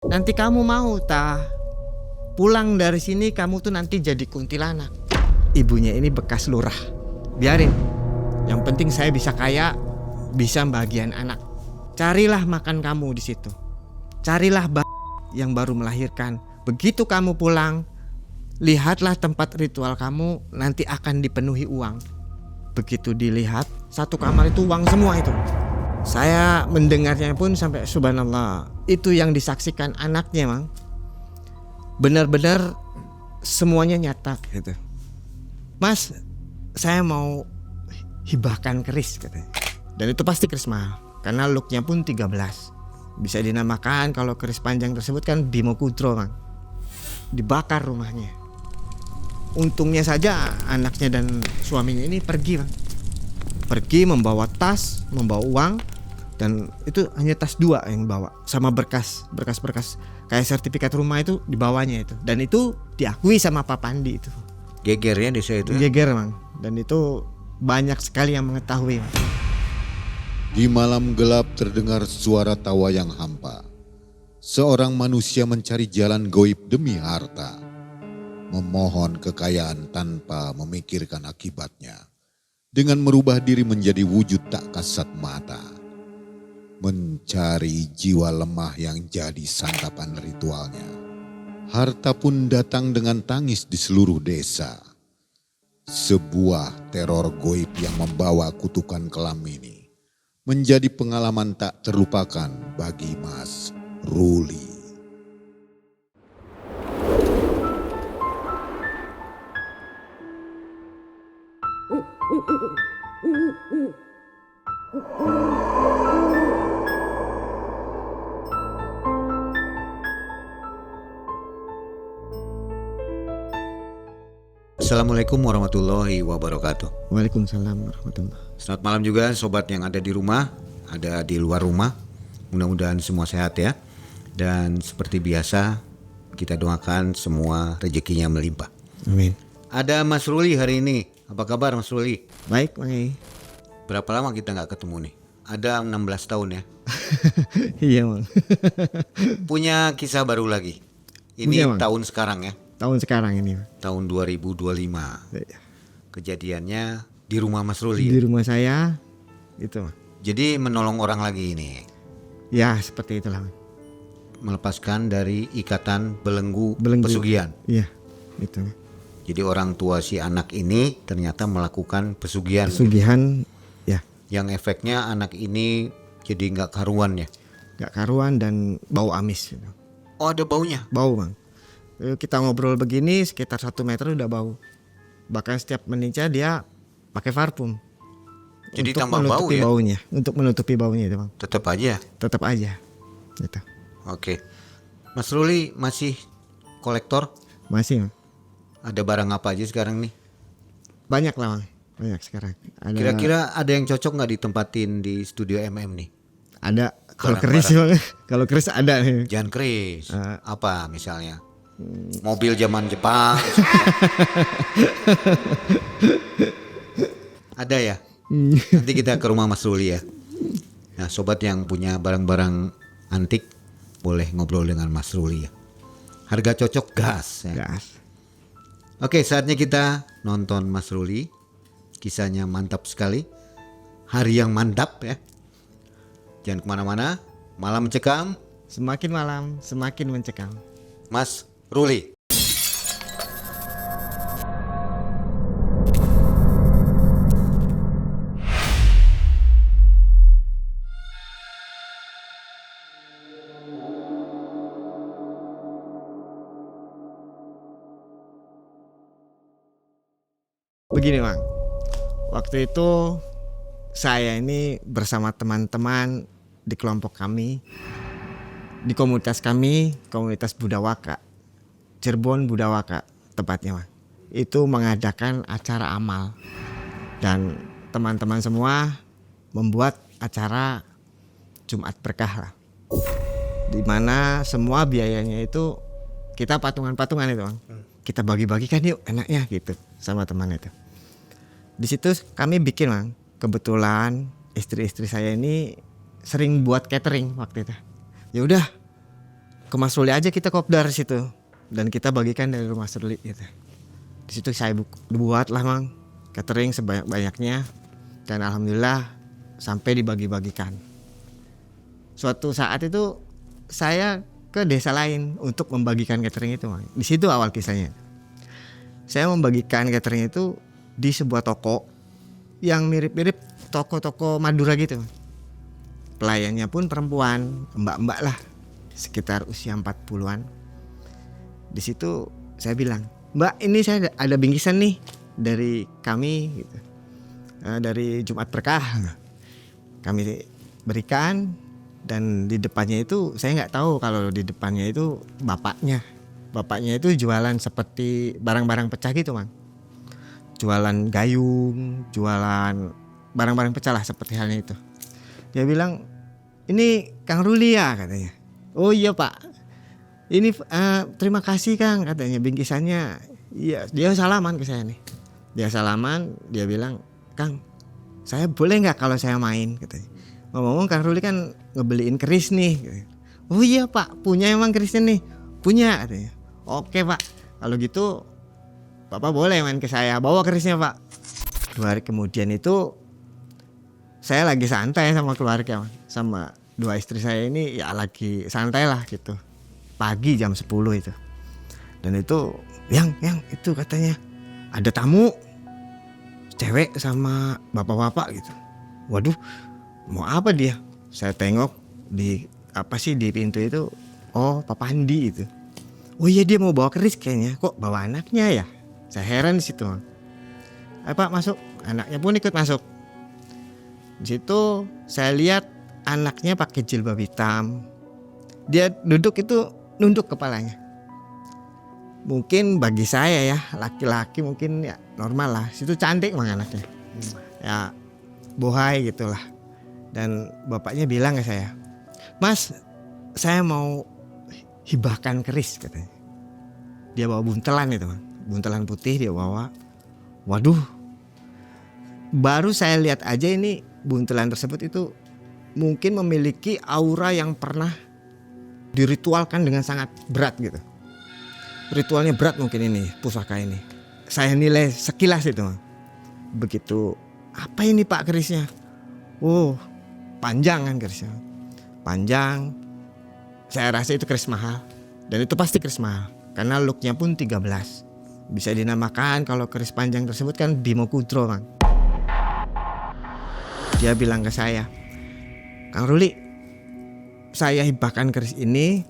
Nanti kamu mau pulang dari sini kamu tuh nanti jadi kuntilanak. Ibunya ini bekas lurah. Biarin. Yang penting saya bisa kaya, bisa bagian anak. Carilah makan kamu di situ. Carilah yang baru melahirkan. Begitu kamu pulang, lihatlah tempat ritual kamu nanti akan dipenuhi uang. Begitu dilihat, satu kamar itu uang semua itu. Saya mendengarnya pun sampai subhanallah. Itu yang disaksikan anaknya, Mang. Benar-benar semuanya nyata gitu. Mas, saya mau hibahkan keris katanya. Dan itu pasti keris mahal karena looknya pun 13. Bisa dinamakan kalau keris panjang tersebut kan Bimo Kudro, Mang. Dibakar rumahnya. Untungnya saja anaknya dan suaminya ini pergi, Bang. Pergi membawa tas, membawa uang, dan itu hanya tas 2 yang bawa sama berkas kayak sertifikat rumah itu dibawanya itu, dan itu diakui sama Pak Pandi itu. Gegernya desa itu. Geger, Bang. Dan itu banyak sekali yang mengetahui, Bang. Di malam gelap terdengar suara tawa yang hampa. Seorang manusia mencari jalan goib demi harta, memohon kekayaan tanpa memikirkan akibatnya, dengan merubah diri menjadi wujud tak kasat mata, mencari jiwa lemah yang jadi santapan ritualnya. Harta pun datang dengan tangis di seluruh desa. Sebuah teror goib yang membawa kutukan kelam ini menjadi pengalaman tak terlupakan bagi Mas Ruli. Assalamualaikum warahmatullahi wabarakatuh. Waalaikumsalam warahmatullahi. Selamat malam juga sobat yang ada di rumah, ada di luar rumah. Mudah-mudahan semua sehat ya. Dan seperti biasa kita doakan semua rezekinya melimpah. Amin. Ada Mas Ruli hari ini. Apa kabar Mas Ruli? Baik, Bang. Berapa lama kita nggak ketemu nih? Ada 16 tahun ya. Iya, Bang. Punya kisah baru lagi. Ini Punya, Bang. tahun sekarang ya. Tahun sekarang ini, Bang. Tahun 2025. Kejadiannya di rumah Mas Ruli. Di rumah saya itu, Bang. Jadi menolong orang lagi ini. Ya, seperti itulah, Bang. Melepaskan dari ikatan belenggu pesugihan. Iya, itu. Jadi orang tua si anak ini ternyata melakukan pesugihan. Pesugihan, ya. Yang efeknya anak ini jadi nggak karuan ya. Nggak karuan dan bau amis. Gitu. Oh, ada baunya. Bau, Bang. Kita ngobrol begini sekitar 1 meter udah bau. Bahkan setiap meninca dia pakai parfum. Jadi untuk tambah bau menutupi ya. baunya, untuk menutupi baunya itu, Bang. Tetap aja. Tetap aja. Gitu. Oke. Mas Ruli masih kolektor? Masih, Bang. Ada barang apa aja sekarang nih? Banyak lah, Bang. Banyak sekarang. Ada, Kira-kira ada yang cocok nggak ditempatin di studio MM nih? ada kalau Barang-barang. keris, Bang. Kalau keris ada nih. Jangan keris. Apa misalnya? Mobil zaman Jepang. Ada ya? Nanti kita ke rumah Mas Ruli ya. Nah, sobat yang punya barang-barang antik boleh ngobrol dengan Mas Ruli ya. Harga cocok gas ya. Gas. Oke, saatnya kita nonton Mas Ruli. Kisahnya mantap sekali. Hari yang mantap ya. Jangan kemana-mana. Malam mencekam. Semakin malam, semakin mencekam. Mas Ruli. Begini, Bang. Waktu itu saya ini bersama teman-teman di kelompok kami, di komunitas kami, komunitas Budawaka, Cirebon Budawaka tepatnya, Bang. Itu mengadakan acara amal. Dan teman-teman semua membuat acara Jumat Berkah lah. Di mana semua biayanya itu kita patungan-patungan itu, Bang. Kita bagi-bagikan yuk enaknya gitu sama teman itu. Di situ kami bikin, Bang. Kebetulan istri-istri saya ini sering buat catering waktu itu. Ya udah, ke Mas Ruli aja kita kopdar situ dan kita bagikan dari rumah Mas Ruli gitu. Di situ saya buat lah Mang catering sebanyak-banyaknya dan alhamdulillah sampai dibagi-bagikan. Suatu saat itu saya ke desa lain untuk membagikan catering itu Mang. Di situ awal kisahnya. Saya membagikan catering itu di sebuah toko yang mirip-mirip toko-toko Madura gitu. Pelayannya pun perempuan, mbak-mbak lah, sekitar usia 40-an. Di situ saya bilang, "Mbak, ini saya ada bingkisan nih dari kami gitu. Dari Jumat Berkah." Kami berikan dan di depannya itu saya nggak tahu kalau di depannya itu bapaknya. Bapaknya itu jualan seperti barang-barang pecah gitu Mang. Jualan gayung, jualan barang-barang pecah lah seperti halnya itu. Dia bilang, "Ini Kang Ruli ya?" katanya. "Oh iya Pak. Ini terima kasih Kang," katanya, "bingkisannya." Iya, dia salaman ke saya nih. Dia salaman, dia bilang, "Kang, saya boleh nggak kalau saya main?" katanya. Ngomong-ngomong Kang Ruli kan ngebeliin keris nih. Katanya. "Oh iya Pak, punya emang kerisnya nih?" "Punya," katanya. "Oke Pak, kalau gitu Bapak boleh main ke saya, bawa kerisnya Pak." 2 hari kemudian itu saya lagi santai sama keluarga, sama 2 istri saya ini ya lagi santai lah gitu. Pagi jam 10 itu. Dan itu yang itu katanya ada tamu cewek sama bapak-bapak gitu. Waduh, mau apa dia? Saya tengok di di pintu itu, oh Pak Pandi itu. Oh iya dia mau bawa keris kayaknya. Kok bawa anaknya ya? Saya heran di situ. Pak masuk, anaknya pun ikut masuk. Di situ saya lihat anaknya pakai jilbab hitam. Dia duduk itu nunduk kepalanya. Mungkin bagi saya ya laki-laki mungkin ya normal lah. Situ cantik mang anaknya. Ya bohai gitulah. Dan bapaknya bilang ke saya, "Mas, saya mau hibahkan keris," katanya. Dia bawa buntelan itu, buntelan putih dia bawa. Waduh, baru saya lihat aja ini buntelan tersebut itu mungkin memiliki aura yang pernah diritualkan dengan sangat berat gitu. Ritualnya berat mungkin ini pusaka ini. Saya nilai sekilas itu. Begitu, "Apa ini Pak kerisnya?" "Oh, panjang kan kerisnya." Panjang. Saya rasa itu keris mahal. Dan itu pasti keris mahal. Karena looknya pun 13. Bisa dinamakan kalau keris panjang tersebut kan Bimo Kudro Bang. Dia bilang ke saya, "Kang Ruli, saya hibahkan keris ini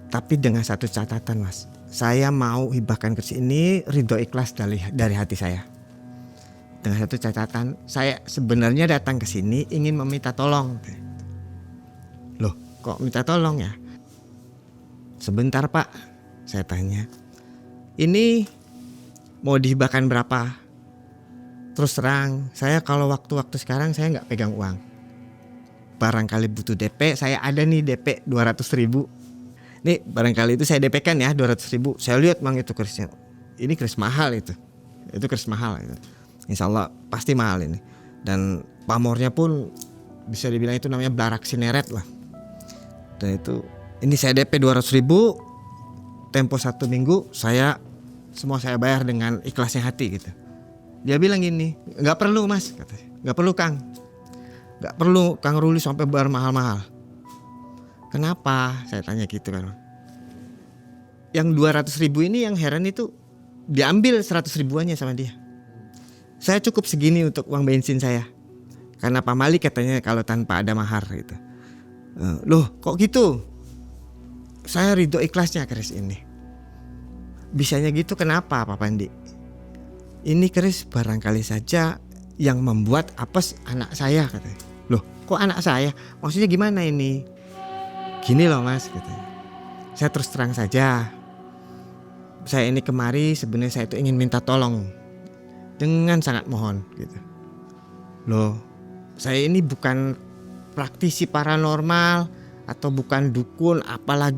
tapi dengan satu catatan Mas. Saya mau hibahkan keris ini ridho ikhlas dari hati saya. Dengan satu catatan, saya sebenarnya datang ke sini ingin meminta tolong." "Loh, kok minta tolong ya?" "Sebentar Pak," saya tanya. "Ini mau dihibahkan berapa?" Terus terang, saya kalau waktu-waktu sekarang saya nggak pegang uang. Barangkali butuh DP, saya ada nih DP 200.000. Nih barangkali itu saya DP kan ya 200.000. Saya lihat Mang itu kerisnya. Ini keris mahal itu. Itu keris mahal itu. Insya Allah pasti mahal ini. Dan pamornya pun bisa dibilang itu namanya blarak sineret lah. Dan itu ini saya DP 200.000. Tempo 1 minggu saya bayar dengan ikhlasnya hati gitu. Dia bilang gini, "Nggak perlu Mas," katanya. "Nggak perlu Kang. Nggak perlu Kang Ruli sampai bayar mahal-mahal." "Kenapa?" saya tanya gitu kan. Yang 200.000 ini yang heran itu diambil 100 ribuannya sama dia. Saya cukup segini untuk uang bensin saya. Karena Pak Mali katanya kalau tanpa ada mahar gitu. "Loh kok gitu? Saya ridho ikhlasnya keris ini." "Bisanya gitu kenapa Pak Pandi?" "Ini keris barangkali saja yang membuat apes anak saya," katanya. "Loh kok anak saya? Maksudnya gimana ini?" "Gini loh Mas," katanya. "Saya terus terang saja. Saya ini kemari sebenarnya saya itu ingin minta tolong. Dengan sangat mohon gitu. Loh, saya ini bukan praktisi paranormal atau bukan dukun apalah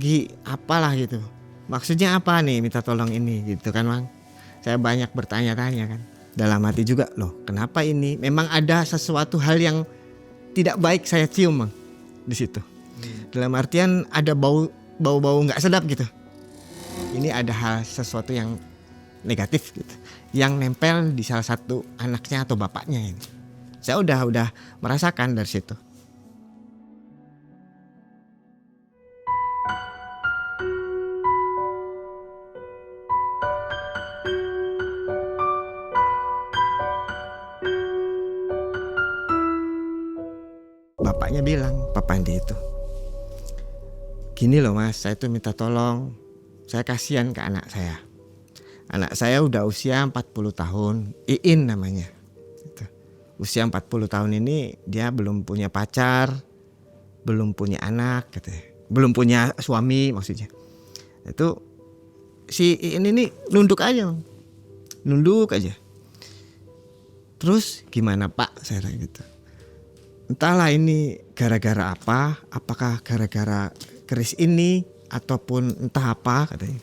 gitu. Maksudnya apa nih minta tolong ini gitu kan Mang." Saya banyak bertanya-tanya kan. Dalam hati juga, loh kenapa ini? Memang ada sesuatu hal yang tidak baik saya cium Mang di situ. Dalam artian ada bau nggak sedap gitu. Ini ada hal sesuatu yang negatif gitu, yang nempel di salah satu anaknya atau bapaknya ini. Saya udah merasakan dari situ. Bapaknya bilang, Pak Pandi itu, gini loh mas, saya tuh minta tolong, saya kasihan ke anak saya. Anak saya udah usia 40 tahun, Iin namanya. Gitu. Usia 40 tahun ini dia belum punya pacar, belum punya anak, katanya. Belum punya suami maksudnya. Itu si Iin ini nunduk aja, nunduk aja. Terus gimana Pak, saya tanya gitu. Entahlah ini gara-gara apa, apakah gara-gara keris ini ataupun entah apa, katanya.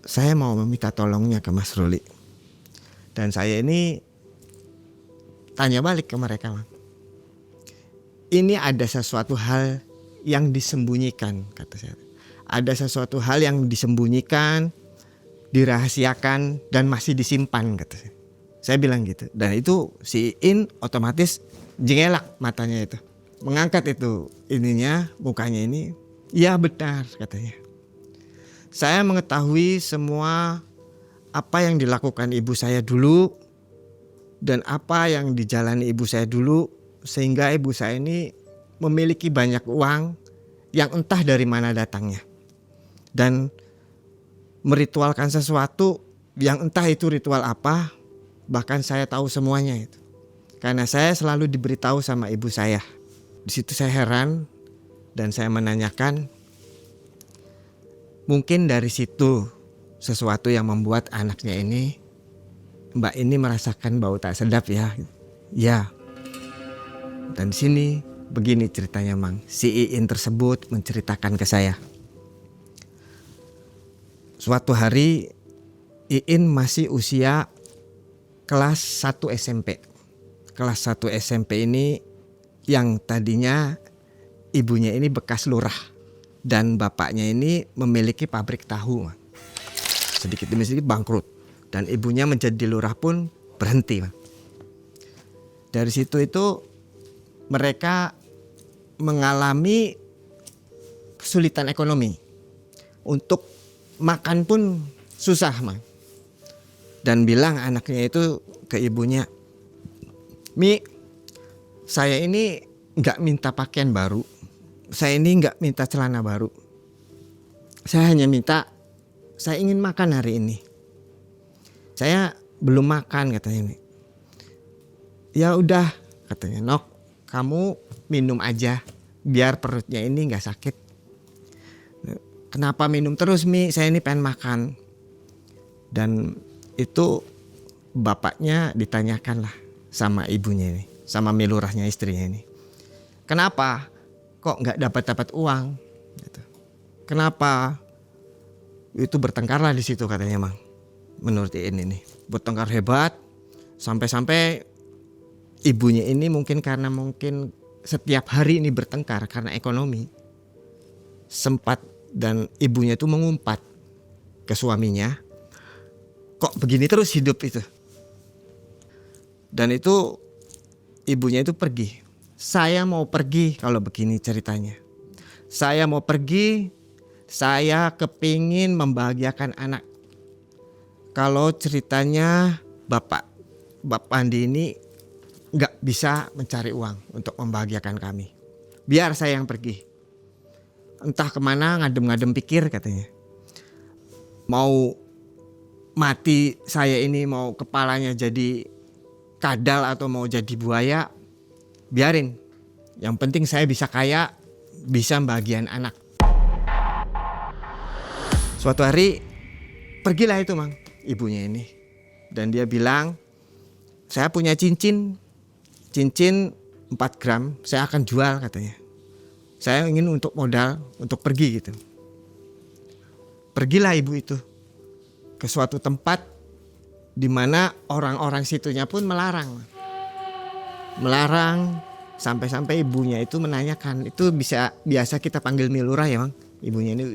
Saya mau meminta tolongnya ke Mas Ruli. Dan saya ini tanya balik ke mereka. Ini ada sesuatu hal yang disembunyikan, kata saya. Ada sesuatu hal yang disembunyikan, dirahasiakan dan masih disimpan, kata saya. Saya bilang gitu. Dan itu si In otomatis jengelak matanya itu. Mengangkat itu ininya, mukanya ini. Ya benar, katanya. Saya mengetahui semua apa yang dilakukan ibu saya dulu dan apa yang dijalani ibu saya dulu, sehingga ibu saya ini memiliki banyak uang yang entah dari mana datangnya. Dan meritualkan sesuatu yang entah itu ritual apa, bahkan saya tahu semuanya itu. Karena saya selalu diberitahu sama ibu saya. Di situ saya heran dan saya menanyakan, mungkin dari situ sesuatu yang membuat anaknya ini, Mbak ini merasakan bau tak sedap ya. Ya. Dan di sini begini ceritanya Mang. Si Iin tersebut menceritakan ke saya. Suatu hari Iin masih usia kelas 1 SMP. Kelas 1 SMP ini yang tadinya ibunya ini bekas lurah dan bapaknya ini memiliki pabrik tahu. Sedikit demi sedikit bangkrut dan ibunya menjadi lurah pun berhenti. Dari situ itu mereka mengalami kesulitan ekonomi. Untuk makan pun susah, Mang. Dan bilang anaknya itu ke ibunya, Mi, saya ini gak minta pakaian baru. Saya ini gak minta celana baru. Saya hanya minta, saya ingin makan hari ini. Saya belum makan, katanya. Ya udah, katanya, Nok, kamu minum aja biar perutnya ini gak sakit. Kenapa minum terus, Mi? Saya ini pengen makan. Dan itu bapaknya ditanyakan lah sama ibunya ini, sama milurahnya istrinya ini. Kenapa kok nggak dapat uang? Gitu. Kenapa? Itu bertengkarlah di situ katanya Mang. Menurut ini bertengkar hebat sampai-sampai ibunya ini mungkin setiap hari ini bertengkar karena ekonomi. Sempat dan ibunya itu mengumpat ke suaminya, kok begini terus hidup itu. Dan itu ibunya itu pergi. Saya mau pergi kalau begini ceritanya. Saya mau pergi, saya kepingin membahagiakan anak. Kalau ceritanya Bapak Andi ini gak bisa mencari uang untuk membahagiakan kami. Biar saya yang pergi. Entah kemana ngadem-ngadem pikir katanya. Mau mati saya ini, mau kepalanya jadi kadal atau mau jadi buaya, biarin. Yang penting saya bisa kaya, bisa bagian anak. Suatu hari pergilah itu Mang, ibunya ini. Dan dia bilang, saya punya cincin 4 gram, saya akan jual katanya. Saya ingin untuk modal, untuk pergi gitu. Pergilah ibu itu ke suatu tempat di mana orang-orang situnya pun melarang Sampai-sampai ibunya itu menanyakan, itu biasa kita panggil Milurah ya Bang. Ibunya ini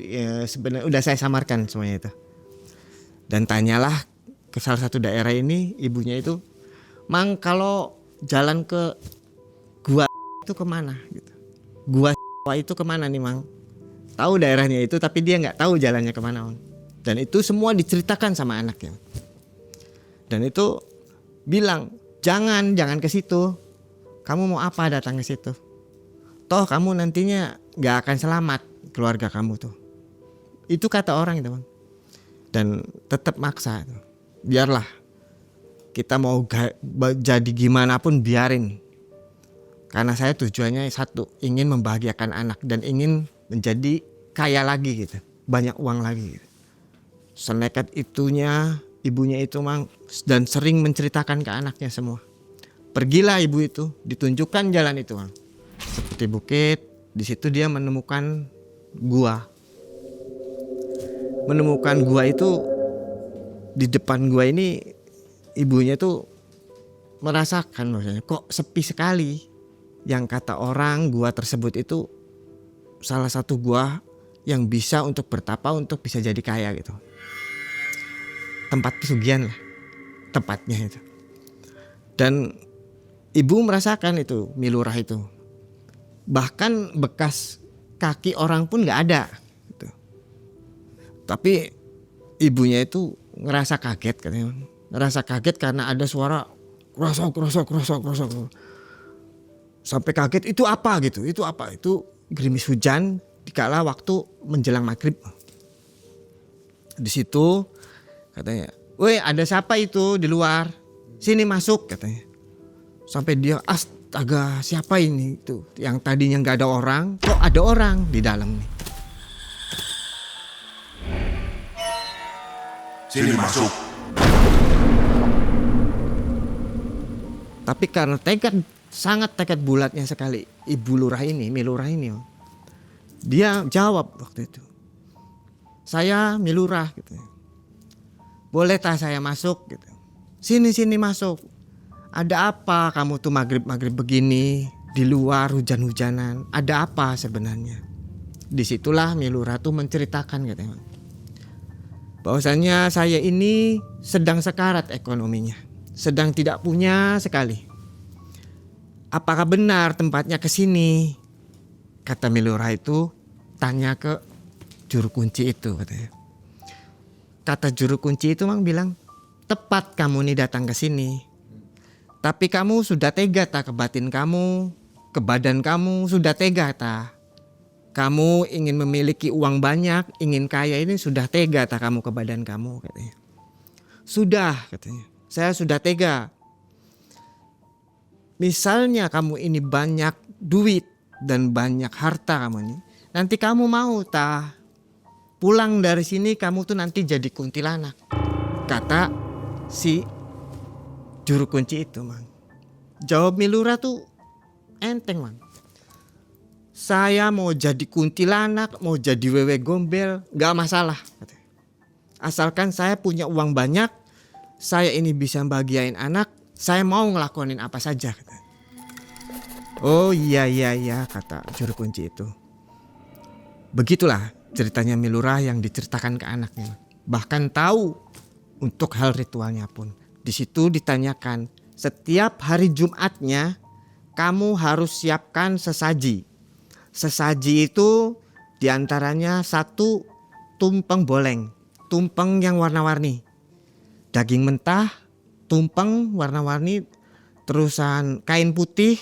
sebenarnya udah saya samarkan semuanya itu. Dan tanyalah ke salah satu daerah ini, ibunya itu, Mang kalau jalan ke gua itu kemana gitu. Gua itu kemana nih Mang? Tahu daerahnya itu tapi dia nggak tahu jalannya kemana Mang. Dan itu semua diceritakan sama anaknya. Dan itu bilang, jangan ke situ. Kamu mau apa datang ke situ? Toh kamu nantinya nggak akan selamat keluarga kamu tuh. Itu kata orang itu Bang. Dan tetap maksa. Biarlah kita mau jadi gimana pun biarin. Karena saya tujuannya satu, ingin membahagiakan anak dan ingin menjadi kaya lagi gitu, banyak uang lagi. Gitu. Senekat itunya ibunya itu Mang, dan sering menceritakan ke anaknya semua. Pergilah ibu itu, ditunjukkan jalan itu Mang. Seperti bukit, di situ dia menemukan gua. Menemukan gua itu di depan gua ini ibunya tuh merasakan maksudnya kok sepi sekali. Yang kata orang gua tersebut itu salah satu gua yang bisa untuk bertapa untuk bisa jadi kaya gitu. Tempat pesugihan lah tempatnya itu. Dan ibu merasakan itu Milurah itu. Bahkan bekas kaki orang pun nggak ada. Gitu. Tapi ibunya itu ngerasa kaget katanya. Ngerasa kaget karena ada suara krosok. Sampai kaget itu apa gitu. Itu apa? Itu gerimis hujan dikala waktu menjelang maghrib. Di situ katanya, "Woi, ada siapa itu di luar? Sini masuk," katanya. Sampai dia, astaga, siapa ini itu? Yang tadinya nggak ada orang, kok ada orang di dalam nih. Sini masuk. Tapi karena sangat tekad bulatnya sekali Milurah ini, dia jawab waktu itu, "Saya Milurah," gitu. "Boleh tak saya masuk?" gitu. Sini masuk. "Ada apa kamu tuh maghrib begini di luar hujan-hujanan? Ada apa sebenarnya?" Disitulah Milurah tuh menceritakan katanya, bahwasanya saya ini sedang sekarat ekonominya, sedang tidak punya sekali. Apakah benar tempatnya ke sini? Kata Milurah itu tanya ke juru kunci itu katanya. Kata juru kunci itu Mang bilang, "Tepat kamu nih datang ke sini. Tapi kamu sudah tega tak ke batin kamu, ke badan kamu sudah tega tak? Kamu ingin memiliki uang banyak, ingin kaya ini sudah tega tak kamu ke badan kamu?" katanya. "Sudah," katanya. "Saya sudah tega. Misalnya kamu ini banyak duit dan banyak harta kamu ini, nanti kamu mau tak pulang dari sini kamu tuh nanti jadi kuntilanak," kata si juru kunci itu Mang. Jawab Milurah tuh enteng Mang. "Saya mau jadi kuntilanak, mau jadi wewe gombel, gak masalah. Asalkan saya punya uang banyak, saya ini bisa bahagiain anak, saya mau ngelakonin apa saja." "Oh iya," kata juru kunci itu. Begitulah ceritanya Milurah yang diceritakan ke anaknya. Bahkan tahu untuk hal ritualnya pun. Di situ ditanyakan, setiap hari Jumatnya kamu harus siapkan sesaji. Sesaji itu diantaranya 1 tumpeng boleng, tumpeng yang warna-warni, daging mentah, tumpeng warna-warni, terusan kain putih,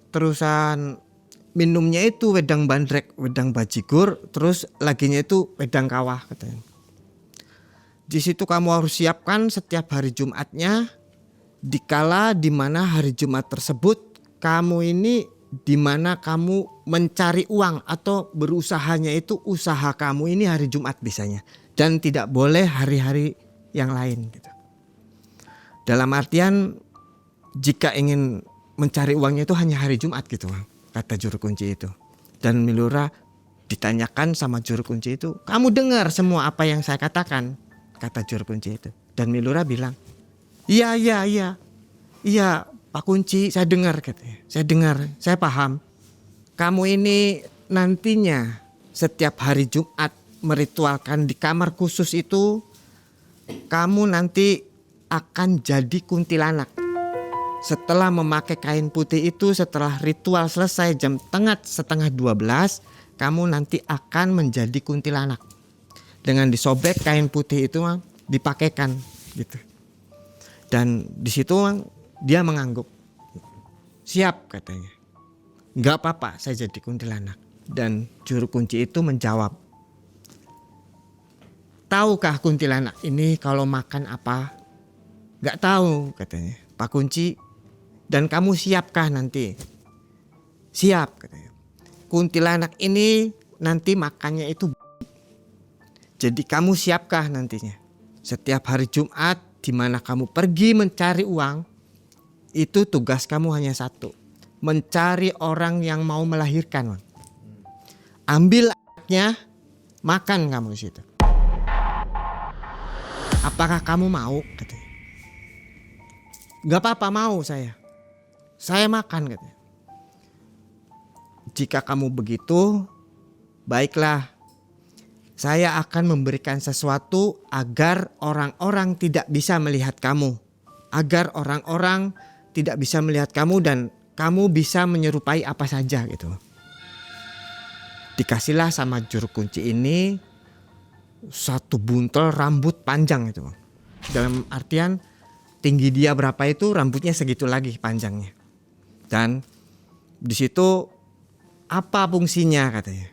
terusan minumnya itu wedang bandrek, wedang bajigur, terus laginya itu wedang kawah katanya. Di situ kamu harus siapkan setiap hari Jumatnya, dikala dimana hari Jumat tersebut kamu ini dimana kamu mencari uang atau berusahanya itu usaha kamu ini hari Jumat bisanya, dan tidak boleh hari-hari yang lain gitu. Dalam artian jika ingin mencari uangnya itu hanya hari Jumat gitu Bang, kata juru kunci itu. Dan Milurah ditanyakan sama juru kunci itu, "Kamu dengar semua apa yang saya katakan?" kata juru kunci itu. Dan Milurah bilang, Iya, Pak Kunci, saya dengar katanya. Saya dengar, saya paham. Kamu ini nantinya setiap hari Jumat meritualkan di kamar khusus itu, kamu nanti akan jadi kuntilanak. Setelah memakai kain putih itu, setelah ritual selesai jam 11:30, kamu nanti akan menjadi kuntilanak. Dengan disobek kain putih itu dipakaikan gitu. Dan di situ dia mengangguk. Siap katanya. Enggak apa-apa saya jadi kuntilanak. Dan juru kunci itu menjawab, tahukah kuntilanak ini kalau makan apa? Enggak tahu katanya. Pak Kunci, dan kamu siapkah nanti? Siap katanya. Kuntilanak ini nanti makannya itu. Jadi kamu siapkah nantinya? Setiap hari Jumat di mana kamu pergi mencari uang, itu tugas kamu hanya satu. Mencari orang yang mau melahirkan. Ambil anaknya, makan kamu di situ. Apakah kamu mau? Katanya. Gak apa-apa, mau saya. Saya makan katanya. Jika kamu begitu, baiklah. Saya akan memberikan sesuatu agar orang-orang tidak bisa melihat kamu. Agar orang-orang tidak bisa melihat kamu dan kamu bisa menyerupai apa saja gitu. Dikasihlah sama juru kunci ini satu buntel rambut panjang itu. Dalam artian tinggi dia berapa itu rambutnya segitu lagi panjangnya. Dan di situ apa fungsinya katanya.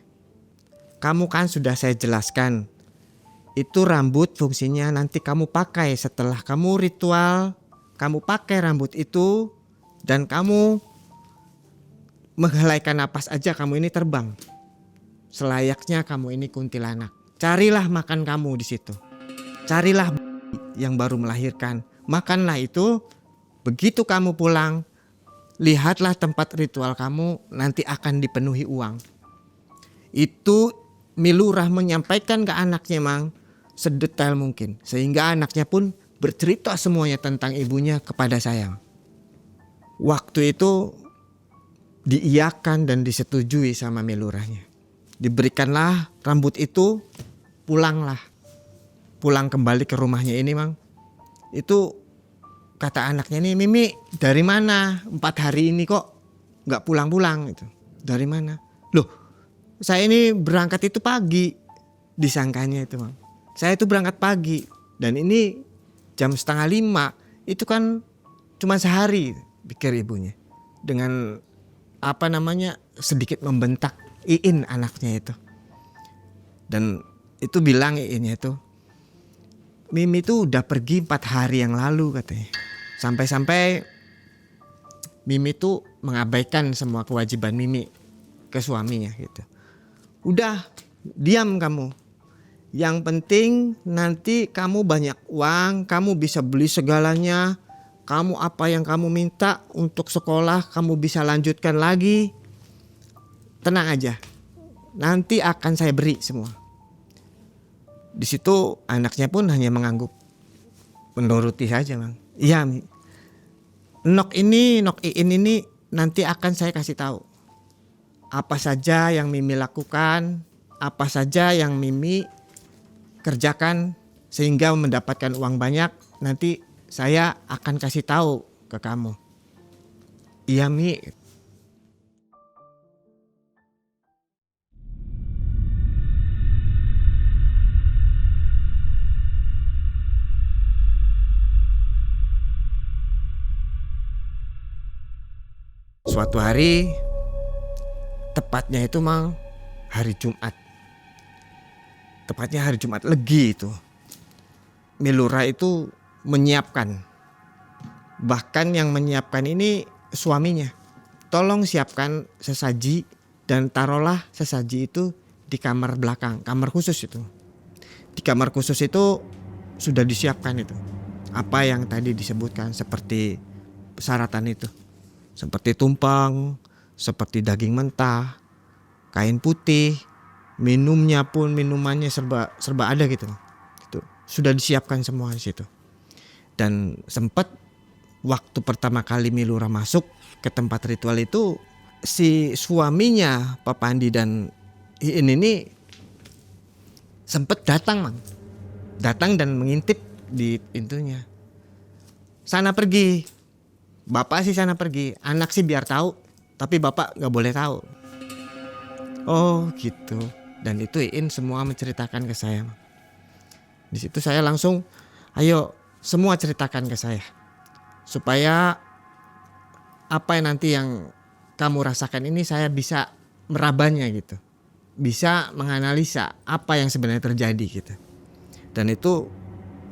Kamu kan sudah saya jelaskan. Itu rambut fungsinya nanti kamu pakai setelah kamu ritual. Kamu pakai rambut itu dan kamu menghelaikan napas aja kamu ini terbang. Selayaknya kamu ini kuntilanak. Carilah makan kamu di situ. Carilah yang baru melahirkan. Makanlah itu. Begitu kamu pulang, lihatlah tempat ritual kamu nanti akan dipenuhi uang. Itu Milurah menyampaikan ke anaknya sedetail mungkin. Sehingga anaknya pun bercerita semuanya tentang ibunya kepada saya. Waktu itu diiyakan dan disetujui sama Milurahnya. Diberikanlah rambut itu, pulanglah. Pulang kembali ke rumahnya ini Itu kata anaknya nih, Mimi dari mana 4 hari ini kok gak pulang-pulang gitu. Dari mana? Loh, saya ini berangkat itu pagi, disangkanya itu Saya itu berangkat pagi dan ini jam 4:30, itu kan cuma sehari, pikir ibunya. Dengan sedikit membentak Iin anaknya itu. Dan itu bilang Iinnya itu, Mimi itu udah pergi 4 hari yang lalu katanya. Sampai-sampai Mimi itu mengabaikan semua kewajiban Mimi ke suaminya gitu. Udah, diam kamu. Yang penting nanti kamu banyak uang, kamu bisa beli segalanya. Kamu apa yang kamu minta untuk sekolah kamu bisa lanjutkan lagi. Tenang aja. Nanti akan saya beri semua. Di situ anaknya pun hanya mengangguk. Menuruti saja, Iya, Nok Iin ini nanti akan saya kasih tahu. Apa saja yang Mimi lakukan, apa saja yang Mimi kerjakan sehingga mendapatkan uang banyak, nanti saya akan kasih tahu ke kamu. Iya, Mi. Suatu hari, tepatnya itu hari Jumat. Tepatnya hari Jumat Legi itu. Milurah itu menyiapkan. Bahkan yang menyiapkan ini suaminya. Tolong siapkan sesaji dan taruhlah sesaji itu di kamar belakang, kamar khusus itu. Di kamar khusus itu sudah disiapkan itu. Apa yang tadi disebutkan seperti persyaratan itu. Seperti tumpeng, seperti daging mentah, kain putih, minumnya pun minumannya serba ada gitu. Itu sudah disiapkan semua di situ. Dan sempat waktu pertama kali Milura masuk ke tempat ritual itu, si suaminya Papa Andi dan Iin ini sempet datang, Mang. Datang dan mengintip di pintunya. Sana pergi. Bapak sih sana pergi. Anak sih biar tahu, tapi bapak nggak boleh tahu. Oh gitu. Dan itu Iin semua menceritakan ke saya, Mang. Di situ saya langsung, ayo semua ceritakan ke saya. Supaya apa yang nanti yang kamu rasakan ini saya bisa merabanya gitu. Bisa menganalisa apa yang sebenarnya terjadi gitu. Dan itu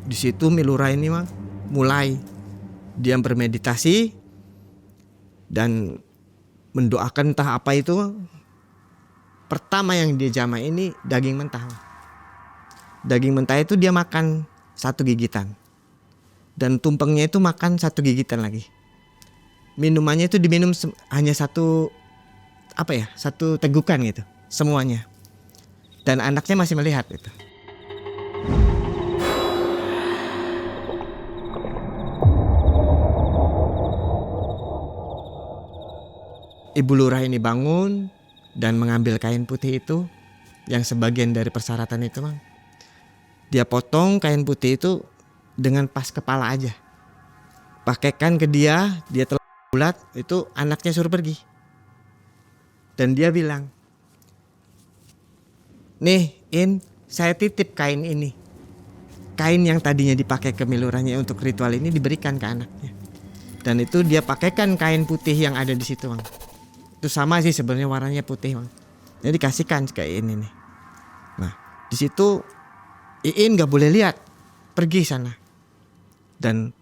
di situ Milura ini Mang mulai dia bermeditasi dan mendoakan entah apa itu. Pertama yang dia jamah ini daging mentah. Daging mentah itu dia makan 1 gigitan. Dan tumpengnya itu makan 1 gigitan lagi. Minumannya itu diminum hanya 1 tegukan gitu. Semuanya. Dan anaknya masih melihat itu. Ibu Lurah ini bangun dan mengambil kain putih itu yang sebagian dari persyaratan itu, Mang. Dia potong kain putih itu dengan pas kepala aja. Pakaikan ke dia telah bulat, itu anaknya suruh pergi. Dan dia bilang, "Nih, In, saya titip kain ini. Kain yang tadinya dipakai ke Milurahnya untuk ritual ini diberikan ke anaknya." Dan itu dia pakaikan kain putih yang ada di situ, Mang. Itu sama sih sebenarnya warnanya putih, Mang. Jadi kasihkan ke Iin ini. Nah, di situ Iin nggak boleh lihat, pergi sana. Dan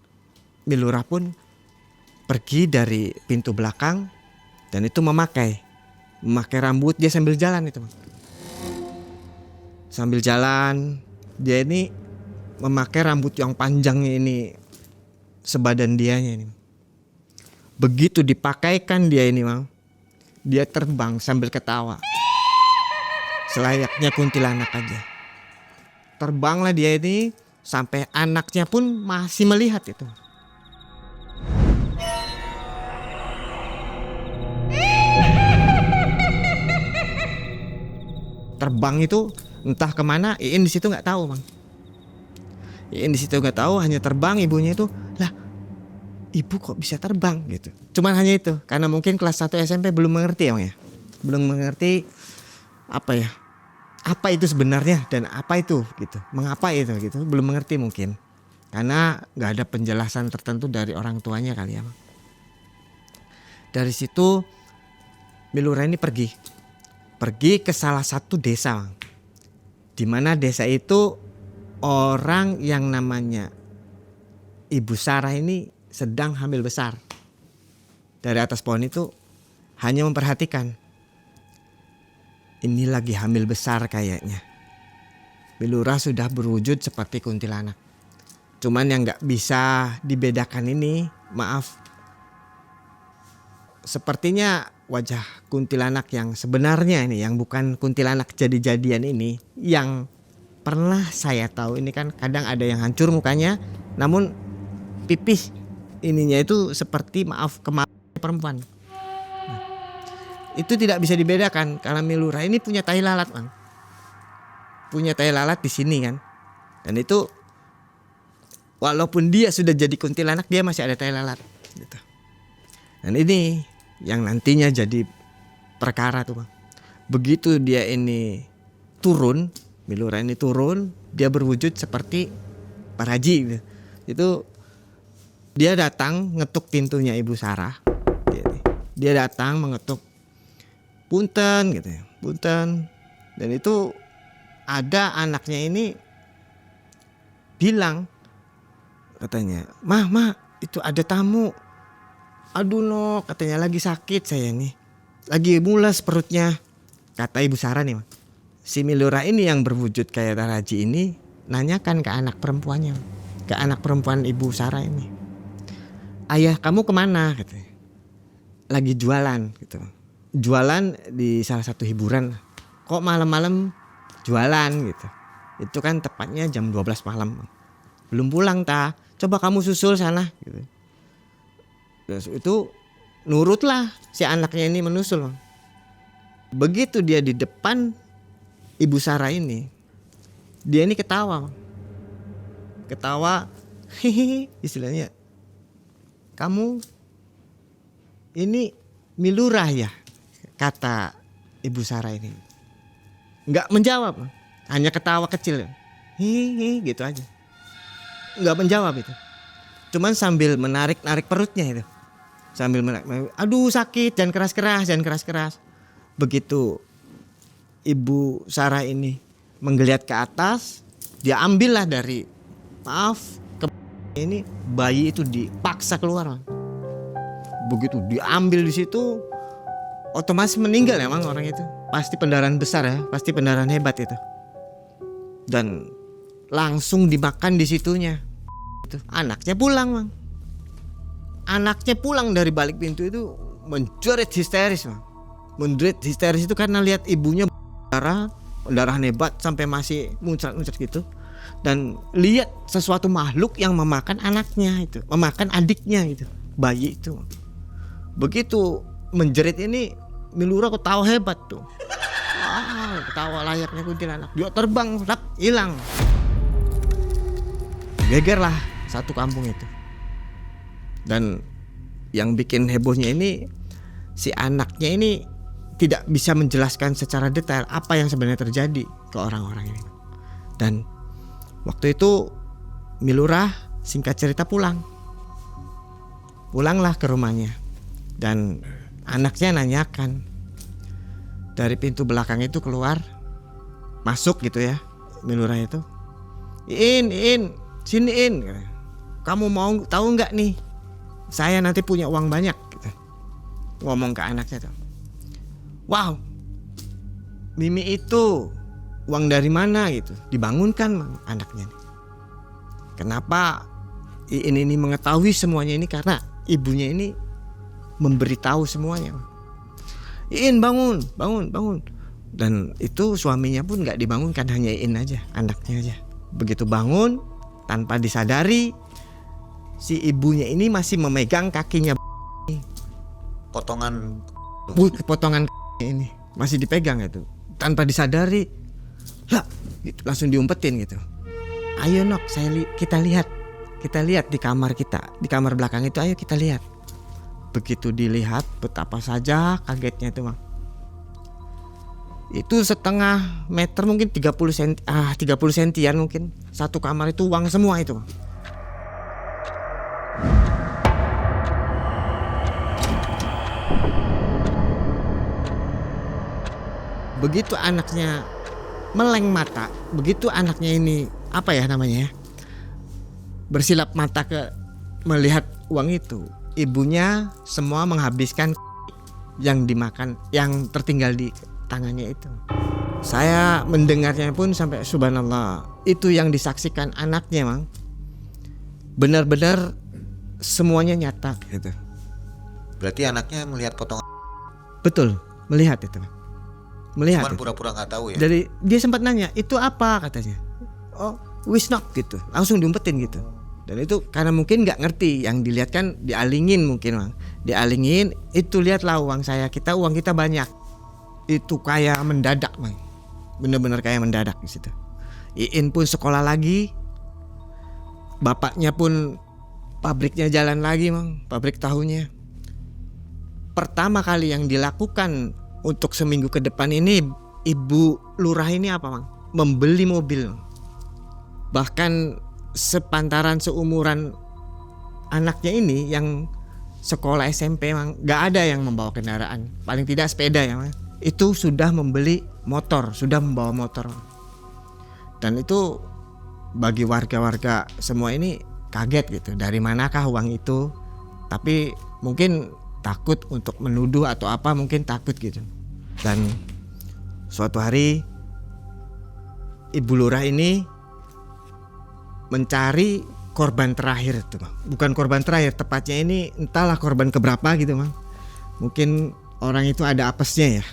Milurah pun pergi dari pintu belakang dan itu memakai rambut dia sambil jalan itu, Mang. Sambil jalan dia ini memakai rambut yang panjangnya ini sebadan dianya ini. Begitu dipakaikan dia ini, Mang, dia terbang sambil ketawa. Selayaknya kuntilanak aja. Terbanglah dia ini sampai anaknya pun masih melihat itu. Terbang itu entah kemana, Iin di situ nggak tahu, Mang. Iin di situ nggak tahu, hanya terbang. Ibunya itu, lah, ibu kok bisa terbang gitu. Cuman hanya itu, karena mungkin kelas 1 SMP belum mengerti, Mang, ya. Belum mengerti apa itu sebenarnya dan apa itu gitu. Mengapa itu gitu, belum mengerti mungkin. Karena nggak ada penjelasan tertentu dari orang tuanya kali ya, Mang. Dari situ Milura ini pergi ke salah satu desa, Mang. Di mana desa itu orang yang namanya Ibu Sarah ini sedang hamil besar. Dari atas pohon itu hanya memperhatikan. Ini lagi hamil besar kayaknya. Milura sudah berwujud seperti kuntilanak. Cuman yang gak bisa dibedakan ini, maaf, sepertinya wajah kuntilanak yang sebenarnya ini, yang bukan kuntilanak jadi-jadian ini, yang pernah saya tahu ini kan kadang ada yang hancur mukanya, namun pipih ininya itu seperti kemaluan perempuan. Nah, itu tidak bisa dibedakan karena Milura ini punya tai lalat, Mang. Punya tai lalat di sini kan. Dan itu walaupun dia sudah jadi kuntilanak, dia masih ada tai lalat gitu. Dan ini yang nantinya jadi perkara tuh, Bang. Begitu dia ini turun, Milura ini turun, dia berwujud seperti Pak Haji gitu. Itu dia datang ngetuk pintunya Ibu Sarah. Dia datang mengetuk, "Punten," gitu ya. "Punten." Dan itu ada anaknya ini bilang, katanya, "Mah, itu ada tamu." "Aduh no," katanya, "lagi sakit saya nih. Lagi mules perutnya." Kata Ibu Sarah nih, Mang. Si Milura ini yang berwujud kayak Taraji ini nanyakan ke anak perempuannya, ke anak perempuan Ibu Sarah ini, "Ayah kamu kemana?" katanya. "Lagi jualan," gitu. Jualan di salah satu hiburan. "Kok malam-malam jualan?" gitu. Itu kan tepatnya jam 12 malam. "Belum pulang ta? Coba kamu susul sana," gitu. Terus itu nurutlah si anaknya ini menusul. Begitu dia di depan Ibu Sarah ini, dia ini ketawa. Ketawa, hihihi istilahnya. Kamu ini Milurah ya, kata Ibu Sarah ini. Nggak menjawab, hanya ketawa kecil. Hihihi gitu aja. Nggak menjawab itu. Cuman sambil menarik-narik perutnya itu. Sambil menarik, aduh sakit, jangan keras-keras, jangan keras-keras. Begitu Ibu Sarah ini menggeliat ke atas, dia ambillah dari ini bayi itu dipaksa keluar. Begitu diambil di situ, otomatis meninggal emang orang itu. Pasti pendarahan besar ya, pasti pendarahan hebat itu. Dan langsung dimakan di situnya. Anaknya pulang, Bang. Anaknya pulang dari balik pintu itu menjerit histeris, Bang. Menjerit histeris itu karena lihat ibunya pendarahan hebat sampai masih muncrat-muncrat gitu. Dan lihat sesuatu makhluk yang memakan anaknya itu, memakan adiknya itu, bayi itu. Begitu menjerit ini, Milurah ketawa hebat tuh. Ketawa layaknya kuntilanak. Dia terbang, hilang. Gegerlah satu kampung itu. Dan yang bikin hebohnya ini, si anaknya ini tidak bisa menjelaskan secara detail apa yang sebenarnya terjadi ke orang-orang ini. Dan waktu itu Milurah singkat cerita pulanglah ke rumahnya. Dan anaknya nanyakan dari pintu belakang itu keluar, masuk gitu ya Milurah itu. In, sini In. Kamu mau tahu nggak nih? Saya nanti punya uang banyak gitu. Ngomong ke anaknya tuh. Wow, Mimi itu uang dari mana gitu? Dibangunkan anaknya. Kenapa ini mengetahui semuanya ini? Karena ibunya ini memberitahu semuanya. In, bangun. Dan itu suaminya pun nggak dibangunkan, hanya In aja, anaknya aja. Begitu bangun, tanpa disadari si ibunya ini masih memegang kakinya. Potongan Ini masih dipegang itu, tanpa disadari. Lah, gitu, langsung diumpetin gitu. Ayo Nok, kita lihat di kamar kita, di kamar belakang itu, ayo kita lihat. Begitu dilihat, betapa saja kagetnya itu, Bang. Itu setengah meter mungkin 30 sentian mungkin. Satu kamar itu uang semua itu, Bang. Begitu anaknya meleng mata, begitu anaknya ini apa ya namanya ya, bersilap mata ke melihat uang itu, ibunya semua menghabiskan yang dimakan, yang tertinggal di tangannya itu. Saya mendengarnya pun sampai subhanallah, itu yang disaksikan anaknya, Mang. Benar-benar semuanya nyata gitu. Berarti anaknya melihat potongan. Betul, melihat itu. Melihat. Cuman pura-pura nggak tahu ya. Jadi dia sempat nanya, itu apa katanya? Oh, wisnok gitu. Langsung diumpetin gitu. Dan itu karena mungkin nggak ngerti, yang dilihat kan dialingin mungkin, Bang. Dialingin, itu lihatlah uang saya, uang kita banyak. Itu kayak mendadak, Bang. Bener-bener kayak mendadak di situ. Iin pun sekolah lagi. Bapaknya pun pabriknya jalan lagi, Bang. Pabrik tahunya. Pertama kali yang dilakukan untuk seminggu ke depan ini, Ibu Lurah ini apa, Bang? Membeli mobil. Bahkan sepantaran seumuran anaknya ini yang sekolah SMP, Bang, gak ada yang membawa kendaraan. Paling tidak sepeda ya, Bang. Itu sudah membeli motor, sudah membawa motor. Dan itu bagi warga-warga semua ini kaget gitu. Dari manakah uang itu? Tapi mungkin takut untuk menuduh atau apa, mungkin takut gitu. Dan suatu hari Ibu Lurah ini mencari korban terakhir itu, Bang. Bukan korban terakhir, tepatnya ini entahlah korban keberapa gitu, Bang. Mungkin orang itu ada apesnya ya.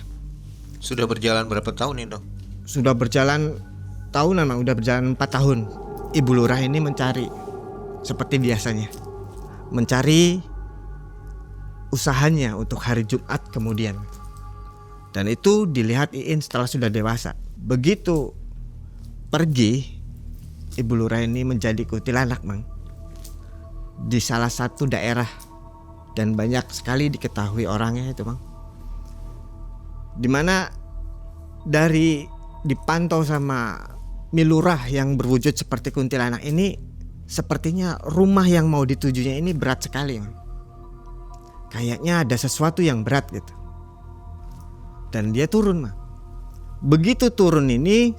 Sudah berjalan berapa tahun ini, Dok? Sudah berjalan tahunan, Bang. Udah berjalan 4 tahun. Ibu Lurah ini mencari seperti biasanya. Mencari usahanya untuk hari Jumat kemudian. Dan itu dilihat Iin setelah sudah dewasa. Begitu pergi, Ibu Lurah ini menjadi kuntilanak, Mang, di salah satu daerah, dan banyak sekali diketahui orangnya itu, Mang. Dimana dari dipantau sama Milurah yang berwujud seperti kuntilanak ini, sepertinya rumah yang mau ditujunya ini berat sekali, Mang. Kayaknya ada sesuatu yang berat gitu. Dan dia turun, Mang. Begitu turun ini,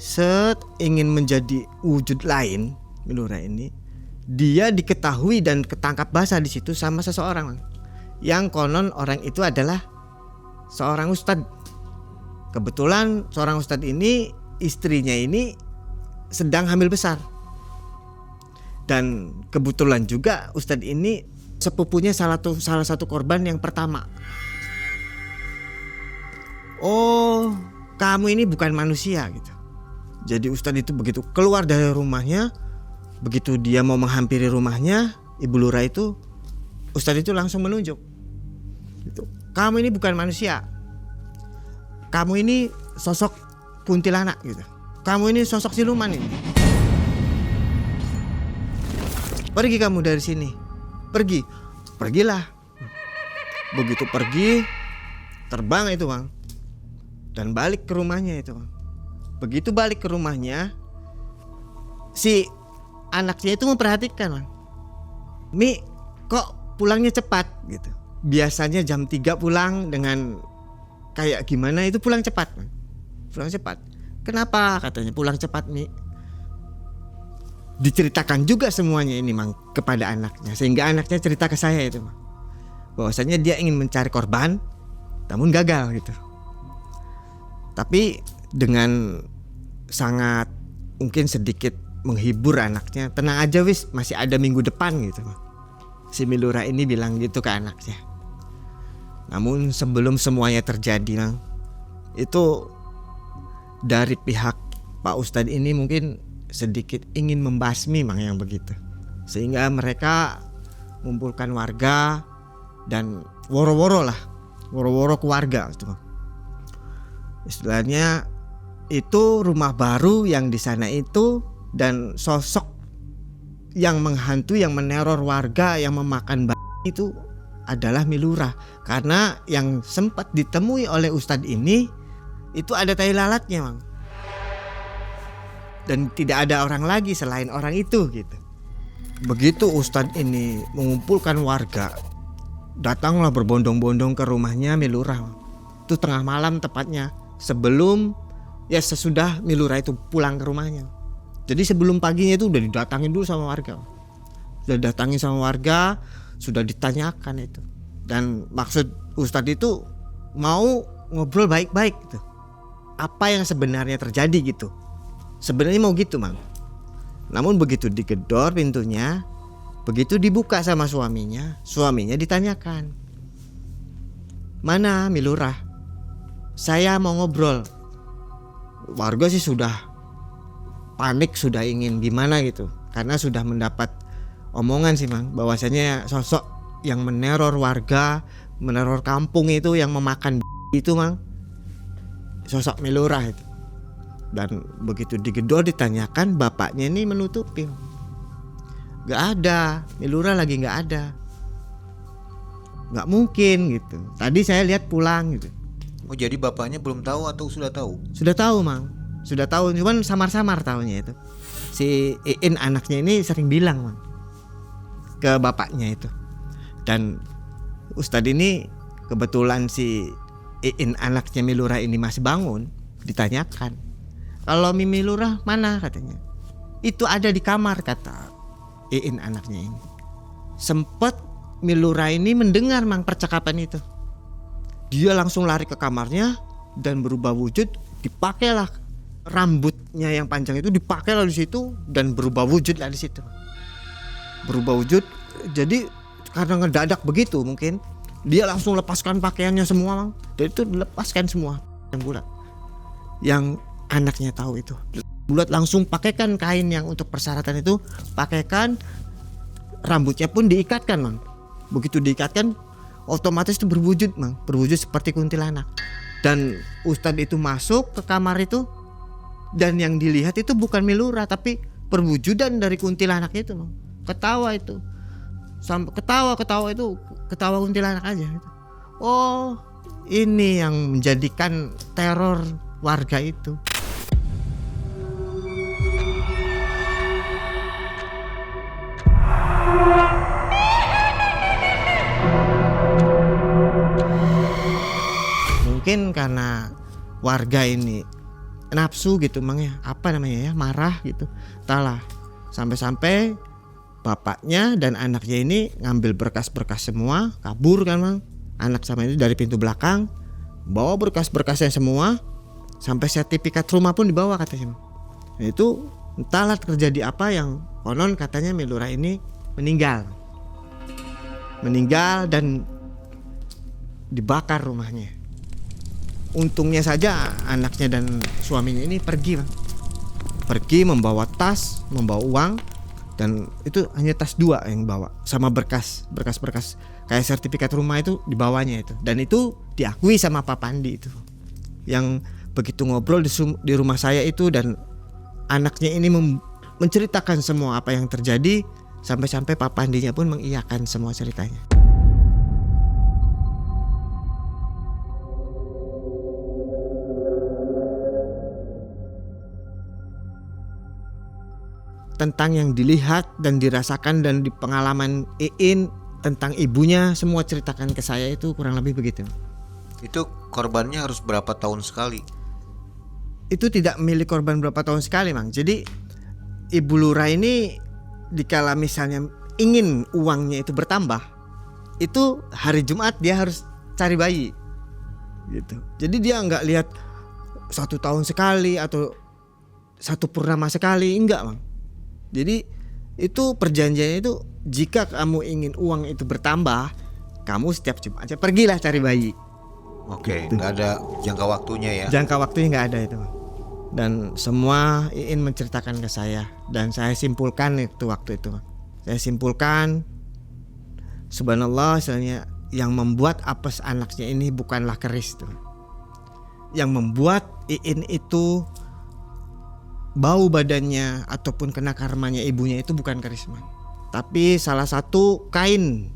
ingin menjadi wujud lain, Milurah ini, dia diketahui dan ketangkap basah di situ sama seseorang, Mang. Yang konon orang itu adalah seorang ustadz. Kebetulan seorang ustadz ini, istrinya ini sedang hamil besar. Dan kebetulan juga ustadz ini sepupunya salah satu korban yang pertama. Oh, kamu ini bukan manusia gitu. Jadi ustadz itu begitu keluar dari rumahnya, begitu dia mau menghampiri rumahnya Ibu Lurah itu, ustadz itu langsung menunjuk gitu. Kamu ini bukan manusia. Kamu ini sosok kuntilanak gitu. Kamu ini sosok siluman ini. Pergi kamu dari sini. Pergi. Pergilah. Begitu pergi, terbang itu, Bang. Dan balik ke rumahnya itu, Bang. Begitu balik ke rumahnya, si anaknya itu memperhatikan, Bang. Mi, kok pulangnya cepat gitu. Biasanya jam 3 pulang, dengan kayak gimana itu pulang cepat, Bang. Pulang cepat. Kenapa katanya pulang cepat, Mi? Diceritakan juga semuanya ini, Mang, kepada anaknya. Sehingga anaknya cerita ke saya itu, Mang, bahwasanya dia ingin mencari korban, namun gagal gitu. Tapi dengan sangat mungkin sedikit menghibur anaknya, tenang aja wis, masih ada minggu depan gitu. Si Milurah ini bilang gitu ke anaknya. Namun sebelum semuanya terjadi, Mang, itu dari pihak Pak Ustadz ini mungkin sedikit ingin membasmi, Mang, yang begitu. Sehingga mereka mengumpulkan warga dan woro-woro keluarga gitu, Mang. Istilahnya itu rumah baru yang di sana itu, dan sosok yang menghantui, yang meneror warga, yang memakan itu adalah Milurah. Karena yang sempat ditemui oleh Ustadz ini itu ada tai lalatnya, Mang. Dan tidak ada orang lagi selain orang itu gitu. Begitu Ustadz ini mengumpulkan warga, datanglah berbondong-bondong ke rumahnya Milurah, Mang. Itu tengah malam tepatnya, sesudah Milurah itu pulang ke rumahnya. Jadi sebelum paginya itu udah didatangin dulu sama warga. Sudah datangin sama warga, sudah ditanyakan itu. Dan maksud Ustadz itu mau ngobrol baik-baik gitu. Apa yang sebenarnya terjadi gitu. Sebenarnya mau gitu, Mang. Namun begitu digedor pintunya, begitu dibuka sama suaminya ditanyakan, "Mana Milurah? Saya mau ngobrol." Warga sih sudah panik, sudah ingin gimana gitu, karena sudah mendapat omongan sih, Mang, bahwasanya sosok yang meneror warga, meneror kampung itu, yang memakan itu, Mang, sosok Milurah itu. Dan begitu digedor ditanyakan, bapaknya ini menutupi, gak ada, Milurah lagi gak ada, gak mungkin gitu. Tadi saya lihat pulang gitu. Oh, jadi bapaknya belum tahu atau sudah tahu? Sudah tahu, Mang. Sudah tahu, cuman samar-samar tahunya itu. Si Iin anaknya ini sering bilang, Mang, ke bapaknya itu. Dan Ustadz ini kebetulan si Iin anaknya Milurah ini masih bangun, ditanyakan, "Kalau Milurah mana?" katanya. "Itu ada di kamar," kata Iin anaknya ini. Sempat Milurah ini mendengar, Mang, percakapan itu. Dia langsung lari ke kamarnya dan berubah wujud, dipakailah rambutnya yang panjang itu, dipakailah di situ dan berubah wujud lah di situ. Berubah wujud, jadi karena ngedadak begitu mungkin dia langsung lepaskan pakaiannya semua, Mang. Dan itu dilepaskan semua yang bulat. Yang anaknya tahu itu bulat langsung pakaikan kain yang untuk persyaratan itu, pakaikan, rambutnya pun diikatkan, Mang. Begitu diikatkan, otomatis itu berwujud Mang, berwujud seperti kuntilanak. Dan Ustadz itu masuk ke kamar itu, dan yang dilihat itu bukan Milura tapi perwujudan dari kuntilanak itu Mang. Ketawa itu, sampai ketawa itu ketawa kuntilanak aja gitu. Oh, ini yang menjadikan teror warga itu. Mungkin karena warga ini nafsu gitu Mang ya, apa namanya ya, marah gitu, entahlah. Sampai-sampai bapaknya dan anaknya ini ngambil berkas-berkas semua, kabur kan Mang. Anak sama itu dari pintu belakang, bawa berkas-berkasnya semua, sampai sertifikat rumah pun dibawa katanya Mang. Nah, itu entahlah terjadi apa, yang konon katanya Milura ini meninggal dan dibakar rumahnya. Untungnya saja anaknya dan suaminya ini pergi Bang. Pergi membawa tas, membawa uang, dan itu hanya tas 2 yang bawa, sama berkas kayak sertifikat rumah itu dibawanya itu. Dan itu diakui sama Pak Pandi itu, yang begitu ngobrol di rumah saya itu, dan anaknya ini menceritakan semua apa yang terjadi, sampai-sampai Pak Pandinya pun mengiyakan semua ceritanya. Tentang yang dilihat dan dirasakan dan di pengalaman Iin tentang ibunya, semua ceritakan ke saya, itu kurang lebih begitu. Itu korbannya harus berapa tahun sekali? Itu tidak milik korban berapa tahun sekali Mang. Jadi Ibu Lura ini dikala misalnya ingin uangnya itu bertambah, itu hari Jumat dia harus cari bayi gitu. Jadi dia nggak lihat 1 tahun sekali atau 1 purnama sekali, enggak Mang. Jadi itu perjanjiannya itu, jika kamu ingin uang itu bertambah, kamu setiap Jumat aja pergilah cari bayi. Oke, nggak ada jangka waktunya ya? Jangka waktunya nggak ada itu. Dan semua Iin menceritakan ke saya, dan saya simpulkan itu waktu itu. Saya simpulkan, subhanallah, misalnya yang membuat apes anaknya ini bukanlah keris tuh. Yang membuat Iin itu bau badannya ataupun kena karmanya ibunya itu bukan keris Mang, tapi salah satu kain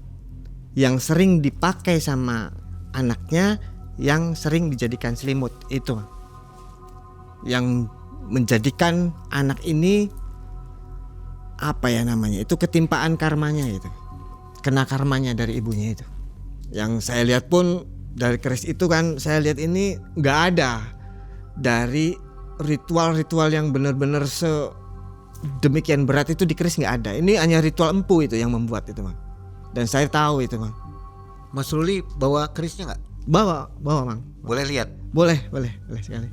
yang sering dipakai sama anaknya, yang sering dijadikan selimut itu Mang, yang menjadikan anak ini apa ya namanya itu, ketimpaan karmanya itu, kena karmanya dari ibunya itu. Yang saya lihat pun dari keris itu kan, saya lihat ini nggak ada dari ritual-ritual yang benar-benar sedemikian berat itu di keris, nggak ada. Ini hanya ritual empu itu yang membuat itu Mang, dan saya tahu itu Mang. Mas Ruli bawa kerisnya nggak? Bawa Mang. Boleh lihat? Boleh sekali.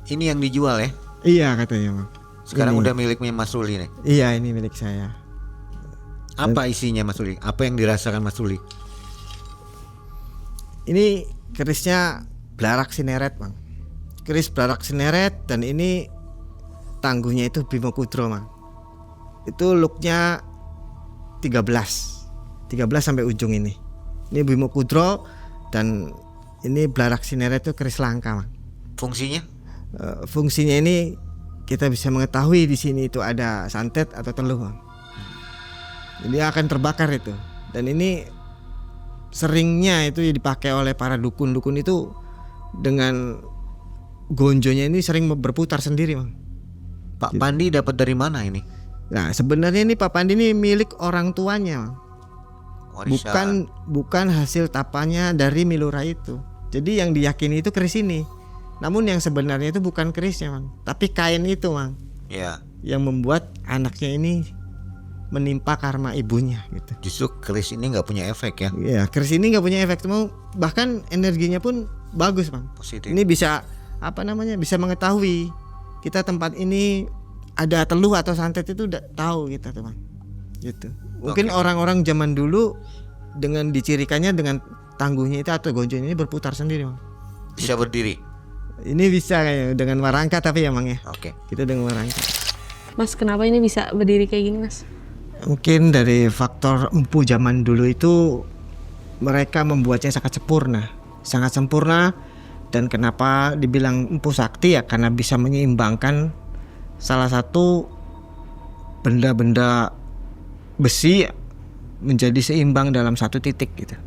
Ini yang dijual ya? Iya katanya Mang. Sekarang Ini. udah miliknya Mas Ruli nih? Iya, ini milik saya. Apa isinya Mas Ruli? Apa yang dirasakan Mas Ruli? Ini kerisnya Blarak Sineret Mang. Keris Blarak Sineret, dan ini tangguhnya itu Bimo Kudro Mang. Itu looknya 13 sampai ujung ini. Ini Bimo Kudro, dan ini Blarak Sineret itu keris langka Mang. Fungsinya? Fungsinya ini kita bisa mengetahui di sini itu ada santet atau teluh Mang. Jadi akan terbakar itu. Dan ini seringnya itu dipakai oleh para dukun-dukun itu, dengan gonjonya ini sering berputar sendiri Mang. Pak Pandi dapat dari mana ini? Nah sebenarnya ini Pak Pandi ini milik orang tuanya Mang. Warisan. Bukan hasil tapanya dari Milura itu. Jadi yang diyakini itu keris ini. Namun yang sebenarnya itu bukan kerisnya Mang, tapi kain itu Mang. Ya. Yang membuat anaknya ini menimpa karma ibunya gitu. Justru keris ini nggak punya efek ya? Iya, keris ini nggak punya efek, bahkan energinya pun bagus Mang. Positif. Ini bisa bisa mengetahui kita tempat ini ada teluh atau santet, itu udah tahu kita tuh Mang. Gitu. Mungkin orang-orang zaman dulu dengan dicirikannya dengan tangguhnya itu atau gonjonya ini berputar sendiri Mang. Bisa berdiri. Ini bisa kayak dengan warangka tapi ya Mang ya. Oke. Kita dengan warangka. Mas, kenapa ini bisa berdiri kayak gini Mas? Mungkin dari faktor empu zaman dulu itu mereka membuatnya sangat sempurna. Dan kenapa dibilang empu sakti ya karena bisa menyeimbangkan salah satu benda-benda besi menjadi seimbang dalam satu titik gitu.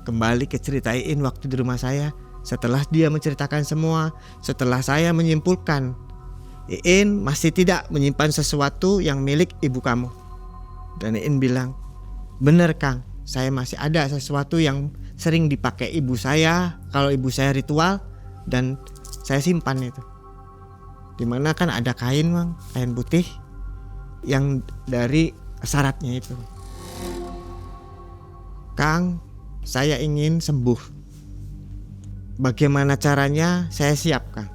Kembali ke cerita Iin waktu di rumah saya. Setelah dia menceritakan semua, setelah saya menyimpulkan Iin masih tidak menyimpan sesuatu yang milik ibu kamu. Dan Iin bilang, bener Kang, saya masih ada sesuatu yang sering dipakai ibu saya kalau ibu saya ritual, dan saya simpan itu. Dimana kan ada kain Bang, kain putih yang dari syaratnya itu. Kang, saya ingin sembuh. Bagaimana caranya? Saya siap, Kang.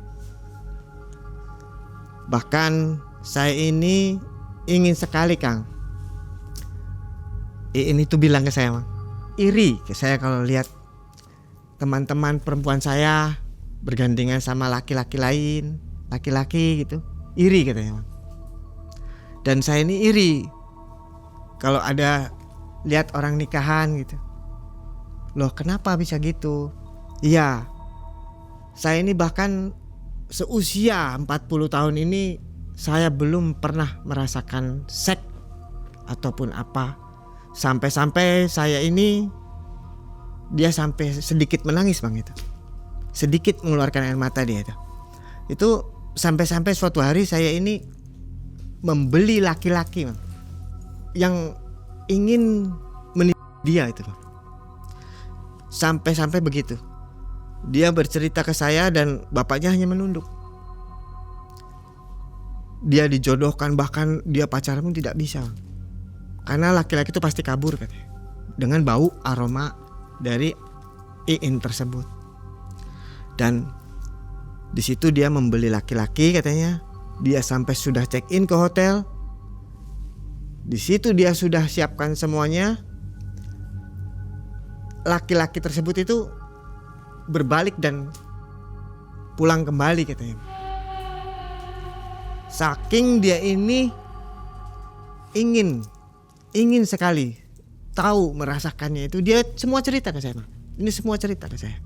Bahkan saya ini ingin sekali, Kang. Ini tuh bilang ke saya, Bang. Iri ke saya kalau lihat teman-teman perempuan saya bergandengan sama laki-laki lain, laki-laki gitu. Iri katanya, Bang. Dan saya ini iri kalau ada lihat orang nikahan gitu. Loh kenapa bisa gitu? Iya, saya ini bahkan seusia 40 tahun ini saya belum pernah merasakan seks ataupun apa. Sampai-sampai saya ini dia sampai sedikit menangis Bang itu. Sedikit mengeluarkan air mata dia itu. Itu sampai-sampai suatu hari saya ini membeli laki-laki Bang, yang ingin menipu dia itu Bang. Sampai-sampai begitu. Dia bercerita ke saya dan bapaknya hanya menunduk. Dia dijodohkan, bahkan dia pacaran pun tidak bisa. Karena laki-laki itu pasti kabur katanya, dengan bau aroma dari Iin tersebut. Dan di situ dia membeli laki-laki katanya. Dia sampai sudah check in ke hotel. Di situ dia sudah siapkan semuanya. Laki-laki tersebut itu berbalik dan pulang kembali katanya. Saking dia ini ingin sekali tahu merasakannya itu, dia semua cerita ke saya Bang. Ini semua cerita ke saya.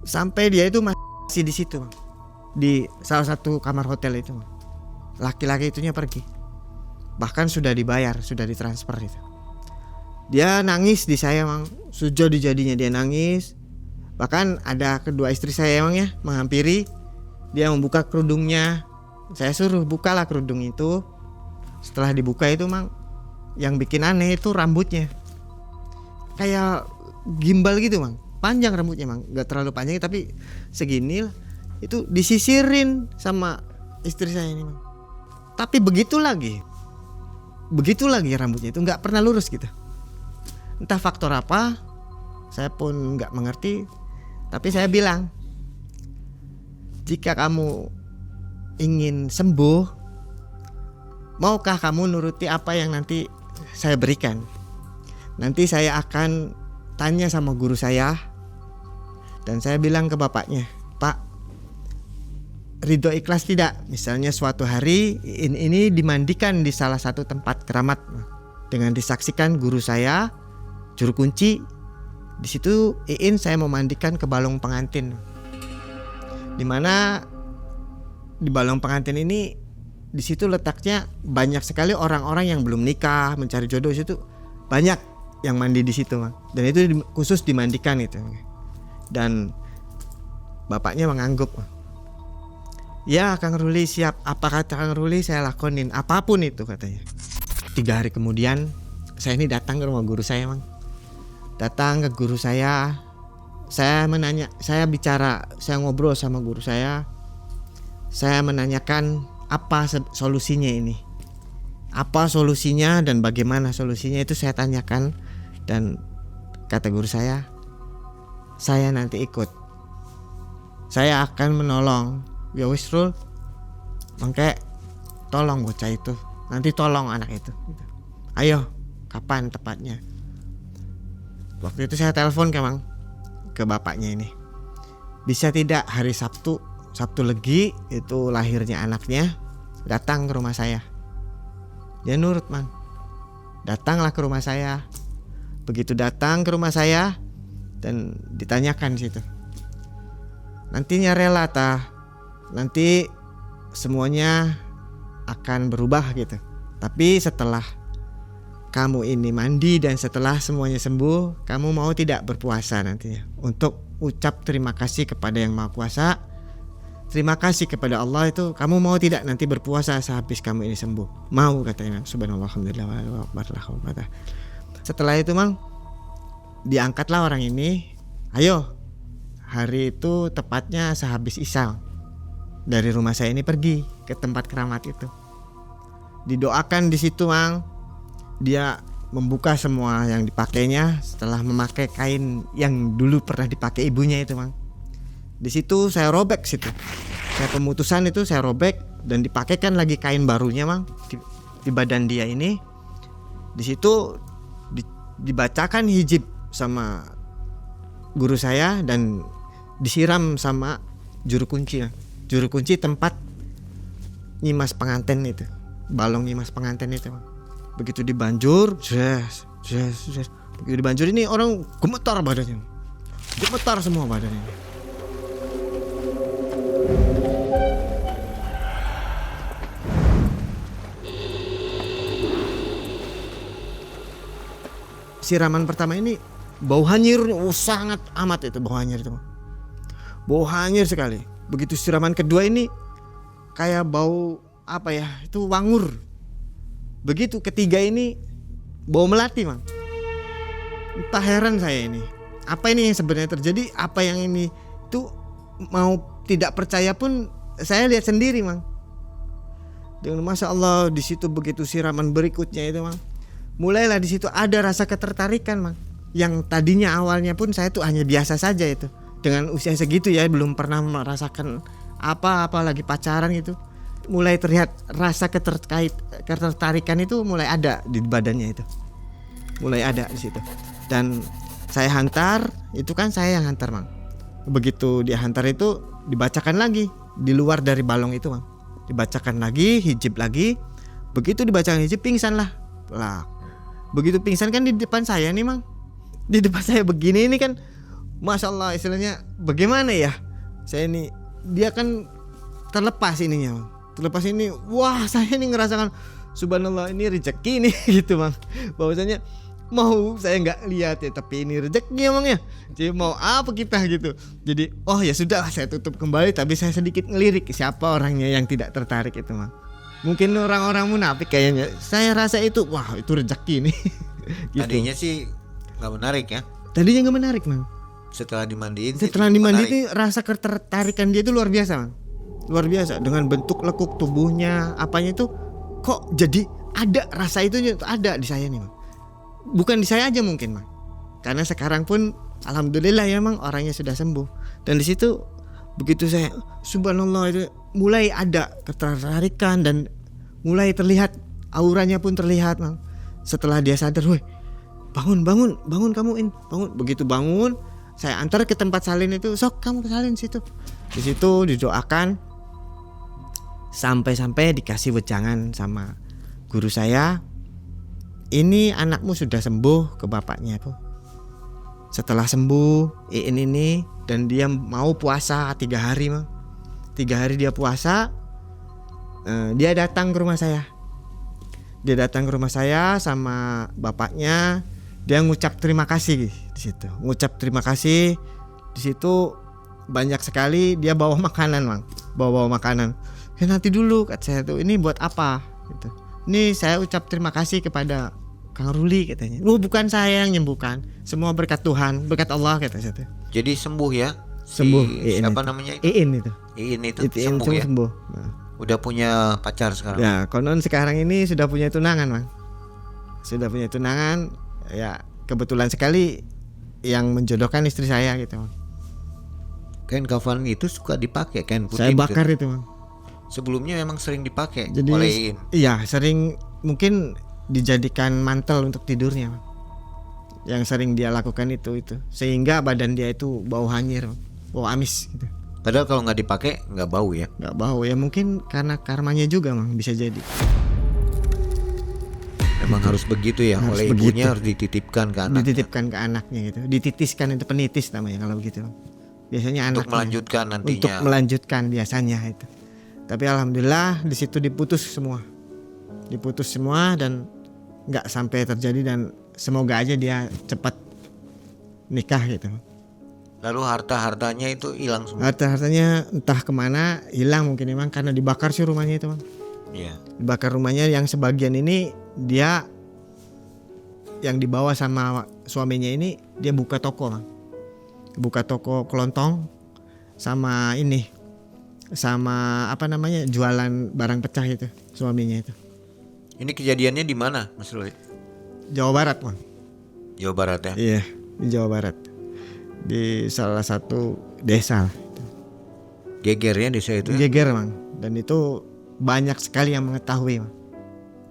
Sampai dia itu masih di situ Bang, di salah satu kamar hotel itu Bang. Laki-laki itunya pergi. Bahkan sudah dibayar, sudah ditransfer itu. Dia nangis di saya Bang, sejadi-jadinya dia nangis. Bahkan ada kedua istri saya Bang ya menghampiri. Dia membuka kerudungnya. Saya suruh bukalah kerudung itu. Setelah dibuka itu Bang, yang bikin aneh itu rambutnya. Kayak gimbal gitu Bang. Panjang rambutnya Bang, gak terlalu panjang tapi segini lah. Itu disisirin sama istri saya ini Bang. Tapi begitu lagi rambutnya itu gak pernah lurus gitu. Entah faktor apa, saya pun gak mengerti. Tapi saya bilang, jika kamu ingin sembuh, maukah kamu nuruti apa yang nanti saya berikan? Nanti saya akan tanya sama guru saya. Dan saya bilang ke bapaknya, Pak, ridho ikhlas tidak? Misalnya suatu hari ini dimandikan di salah satu tempat keramat dengan disaksikan guru saya, juru kunci. Di situ Iin saya mau mandikan ke balong pengantin. Dimana di balong pengantin ini, di situ letaknya banyak sekali orang-orang yang belum nikah mencari jodoh. Di situ banyak yang mandi di situ, Bang. Dan itu khusus dimandikan itu. Dan bapaknya mengangguk. Ya Kang Ruli siap, apa kata Kang Ruli saya lakonin, apapun itu katanya. 3 hari kemudian saya ini datang ke rumah guru saya Bang. Datang ke guru saya menanya, saya ngobrol sama guru saya menanyakan apa solusinya ini, apa solusinya dan bagaimana solusinya, itu saya tanyakan. Dan kata guru saya nanti ikut, saya akan menolong. Ya wis Rul, mangke tolong bocah itu, nanti tolong anak itu. Ayo, kapan tepatnya? Waktu itu saya telepon ke bapaknya ini. Bisa tidak hari Sabtu Legi itu lahirnya anaknya, datang ke rumah saya. Dia nurut, Mang. Datanglah ke rumah saya. Begitu datang ke rumah saya dan ditanyakan di situ, nantinya rela tah? Nanti semuanya akan berubah gitu. Tapi setelah kamu ini mandi dan setelah semuanya sembuh, kamu mau tidak berpuasa nantinya untuk ucap terima kasih kepada Yang Maha Kuasa? Terima kasih kepada Allah itu, kamu mau tidak nanti berpuasa sehabis kamu ini sembuh? Mau, katanya. Subhanallah, alhamdulillah. Setelah itu, Mang, diangkatlah orang ini. Ayo, hari itu tepatnya sehabis Isya, dari rumah saya ini pergi ke tempat keramat itu. Didoakan di situ, Mang. Dia membuka semua yang dipakainya setelah memakai kain yang dulu pernah dipakai ibunya itu, Mang. Di situ saya robek situ. Saya pemutusan itu saya robek dan dipakaikan lagi kain barunya, Mang, di badan dia ini. Di situ dibacakan hijab sama guru saya dan disiram sama juru kunci. Juru kunci tempat nyimas pengantin itu. Balong nyimas pengantin itu, Mang. Begitu dibanjur, begitu dibanjur ini orang gemetar badannya. Gemetar semua badannya. Siraman pertama ini bau hanyir, sangat amat itu bau hanyir itu. Bau hanyir sekali. Begitu siraman kedua ini kayak bau apa ya? Itu wangur. Begitu ketiga ini bau melati, Mang. Entah heran saya ini. Apa ini yang sebenarnya terjadi? Apa yang ini itu mau tidak percaya pun saya lihat sendiri, Mang. Dengan Masya Allah di situ begitu siraman berikutnya itu, Mang. Mulailah di situ ada rasa ketertarikan, Mang. Yang tadinya awalnya pun saya tuh hanya biasa saja itu. Dengan usia segitu ya, belum pernah merasakan apa-apa lagi pacaran gitu. Mulai terlihat rasa ketertarikan itu mulai ada di badannya itu. Mulai ada di situ. Dan saya hantar, itu kan saya yang hantar, Mang. Begitu dia hantar itu dibacakan lagi di luar dari balong itu, Mang. Dibacakan lagi, hijab lagi. Begitu dibacakan hijab, pingsan lah. Begitu pingsan kan di depan saya nih, Mang. Di depan saya begini ini kan, Masya Allah, istilahnya bagaimana ya? Saya ini, dia kan terlepas ininya, Mang. Terlepas ini, wah saya ini ngerasakan subhanallah ini rezeki nih gitu, Mang. Bahwasanya mau saya nggak lihat ya, tapi ini rezeki, Mang ya. Jadi mau apa kita gitu. Jadi oh ya sudah, saya tutup kembali. Tapi saya sedikit ngelirik siapa orangnya yang tidak tertarik itu, Mang. Mungkin orang-orang munafik kayaknya. Saya rasa itu, wah itu rezeki nih. Gitu. Tadinya sih nggak menarik ya. Tadinya nggak menarik, Mang. Setelah dimandiin itu rasa ketertarikan dia itu luar biasa, Mang. Luar biasa, dengan bentuk lekuk tubuhnya, apanya itu kok jadi ada rasa itu ada di saya nih, Mang. Bukan di saya aja mungkin, Mang. Karena sekarang pun alhamdulillah ya, Mang, orangnya sudah sembuh. Dan di situ begitu saya subhanallah itu mulai ada ketertarikan dan mulai terlihat auranya pun terlihat, Mang. Setelah dia sadar, "Woi, bangun kamu bangun." Begitu bangun, saya antar ke tempat salin itu, "Sok kamu ke salin situ." Di situ didoakan sampai dikasih wejangan sama guru saya, "Ini anakmu sudah sembuh," ke bapaknya itu. Setelah sembuh ini dan dia mau puasa 3 hari, Mang. 3 hari dia puasa. Dia datang ke rumah saya. Dia datang ke rumah saya sama bapaknya. Dia ngucap terima kasih di situ. Ngucap terima kasih di situ banyak sekali. Dia bawa makanan, Mang. Bawa makanan. "Ya nanti dulu," kata saya tuh. "Ini buat apa?" Gitu. "Ini saya ucap terima kasih kepada Kang Ruli," katanya. Bukan saya yang nyembuhkan. Semua berkat Tuhan, berkat Allah," kata saya tuh. Jadi sembuh ya? Sembuh. Siapa namanya itu? Iin itu. Iin itu sembuh ya? Sembuh. Nah. Udah punya pacar sekarang? Ya, konon sekarang ini sudah punya tunangan, Mang. Sudah punya tunangan. Ya, kebetulan sekali yang menjodohkan istri saya gitu, Mang. Kain kafan itu suka dipakai, kain putih. Saya bakar itu, Mang. sebelumnya memang sering dipakai Jadi oleh Iin. iya, sering mungkin dijadikan mantel untuk tidurnya, Bang. Yang sering dia lakukan itu sehingga badan dia itu bau hanyir, Bang. Bau amis gitu. Padahal kalau nggak dipakai nggak bau ya. Nggak bau ya, mungkin karena karmanya juga, Bang, bisa jadi. Memang harus begitu ya, Harus oleh begitu. ibunya harus dititipkan ke anaknya Dititipkan ke anaknya gitu. Dititiskan, itu penitis namanya kalau begitu, Bang. Biasanya untuk anaknya melanjutkan nantinya. untuk melanjutkan biasanya itu. Tapi alhamdulillah di situ diputus semua dan nggak sampai terjadi, dan semoga aja dia cepat nikah gitu. Lalu hartanya itu hilang semua. Hartanya entah kemana hilang, mungkin memang karena dibakar sih rumahnya itu, Bang. Iya. Dibakar rumahnya, yang sebagian ini dia yang dibawa sama suaminya ini, dia buka toko, Bang. Buka toko kelontong sama ini, sama apa namanya, jualan barang pecah itu suaminya itu. Ini kejadiannya di mana, Mas Ruli? Jawa Barat, Bang. Jawa Barat ya. Iya, di Jawa Barat. Di salah satu desa. Gegernya desa itu ya. Geger, Bang. Dan itu banyak sekali yang mengetahui, Bang.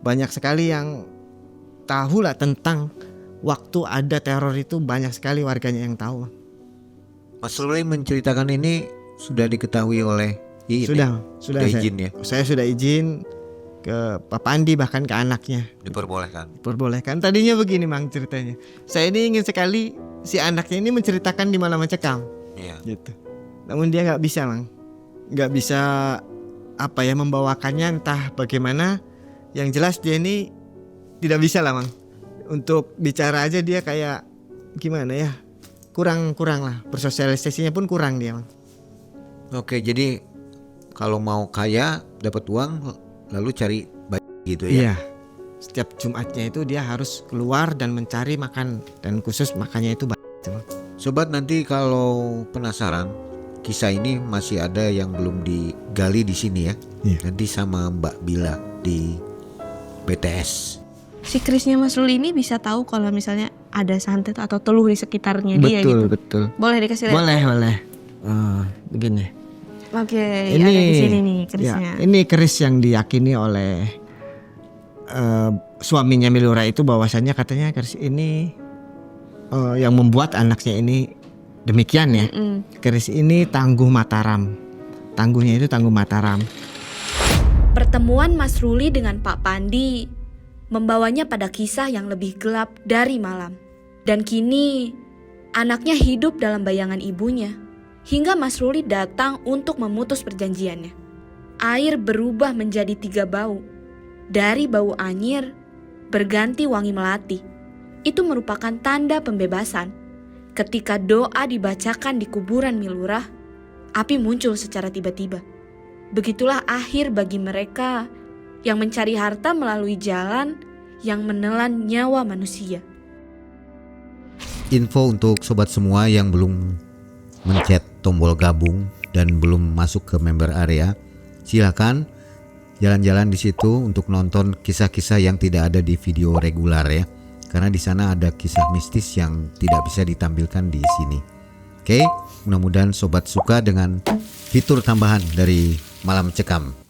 Banyak sekali yang tahu lah tentang waktu ada teror itu, banyak sekali warganya yang tahu, Bang. Mas Ruli menceritakan ini sudah diketahui oleh Iin. Sudah Sudah saya, izin ya. Saya sudah izin ke Pak Pandi, bahkan ke anaknya. Diperbolehkan. Diperbolehkan. Tadinya begini, Bang, ceritanya. Saya ini ingin sekali si anaknya ini menceritakan di malam mencekam. Iya. Gitu. Namun dia nggak bisa, Bang. Nggak bisa apa ya, membawakannya entah bagaimana. Yang jelas dia ini tidak bisa lah, Bang. Untuk bicara aja dia kayak gimana ya? Kurang lah. Bersosialisasinya pun kurang dia, Bang. Oke, jadi kalau mau kaya dapat uang lalu cari bayi gitu ya. Iya. Setiap Jumatnya itu dia harus keluar dan mencari makan, dan khusus makannya itu banyak, Bang. Sobat, nanti kalau penasaran kisah ini masih ada yang belum digali di sini ya. Iya. Nanti sama Mbak Bila di BTS. Si Krisnya Mas Ruli ini bisa tahu kalau misalnya ada santet atau teluh di sekitarnya dia gitu. Betul. Boleh dikasih lihat? Boleh. Begini. Oke, ada di sini nih kerisnya. Ya, ini keris yang diyakini oleh suaminya Milura itu, bahwasannya katanya keris ini yang membuat anaknya ini demikian ya. Keris ini tangguh Mataram. Tangguhnya itu tangguh Mataram. Pertemuan Mas Ruli dengan Pak Pandi membawanya pada kisah yang lebih gelap dari malam. Dan kini anaknya hidup dalam bayangan ibunya. Hingga Mas Ruli datang untuk memutus perjanjiannya. Air berubah menjadi 3 bau. Dari bau anyir berganti wangi melati. Itu merupakan tanda pembebasan. Ketika doa dibacakan di kuburan Milurah, api muncul secara tiba-tiba. Begitulah akhir bagi mereka yang mencari harta melalui jalan yang menelan nyawa manusia. Info untuk sobat semua yang belum mencet tombol gabung dan belum masuk ke member area, silakan jalan-jalan di situ untuk nonton kisah-kisah yang tidak ada di video regular ya. Karena di sana ada kisah mistis yang tidak bisa ditampilkan di sini. Oke, mudah-mudahan sobat suka dengan fitur tambahan dari Malam Cekam.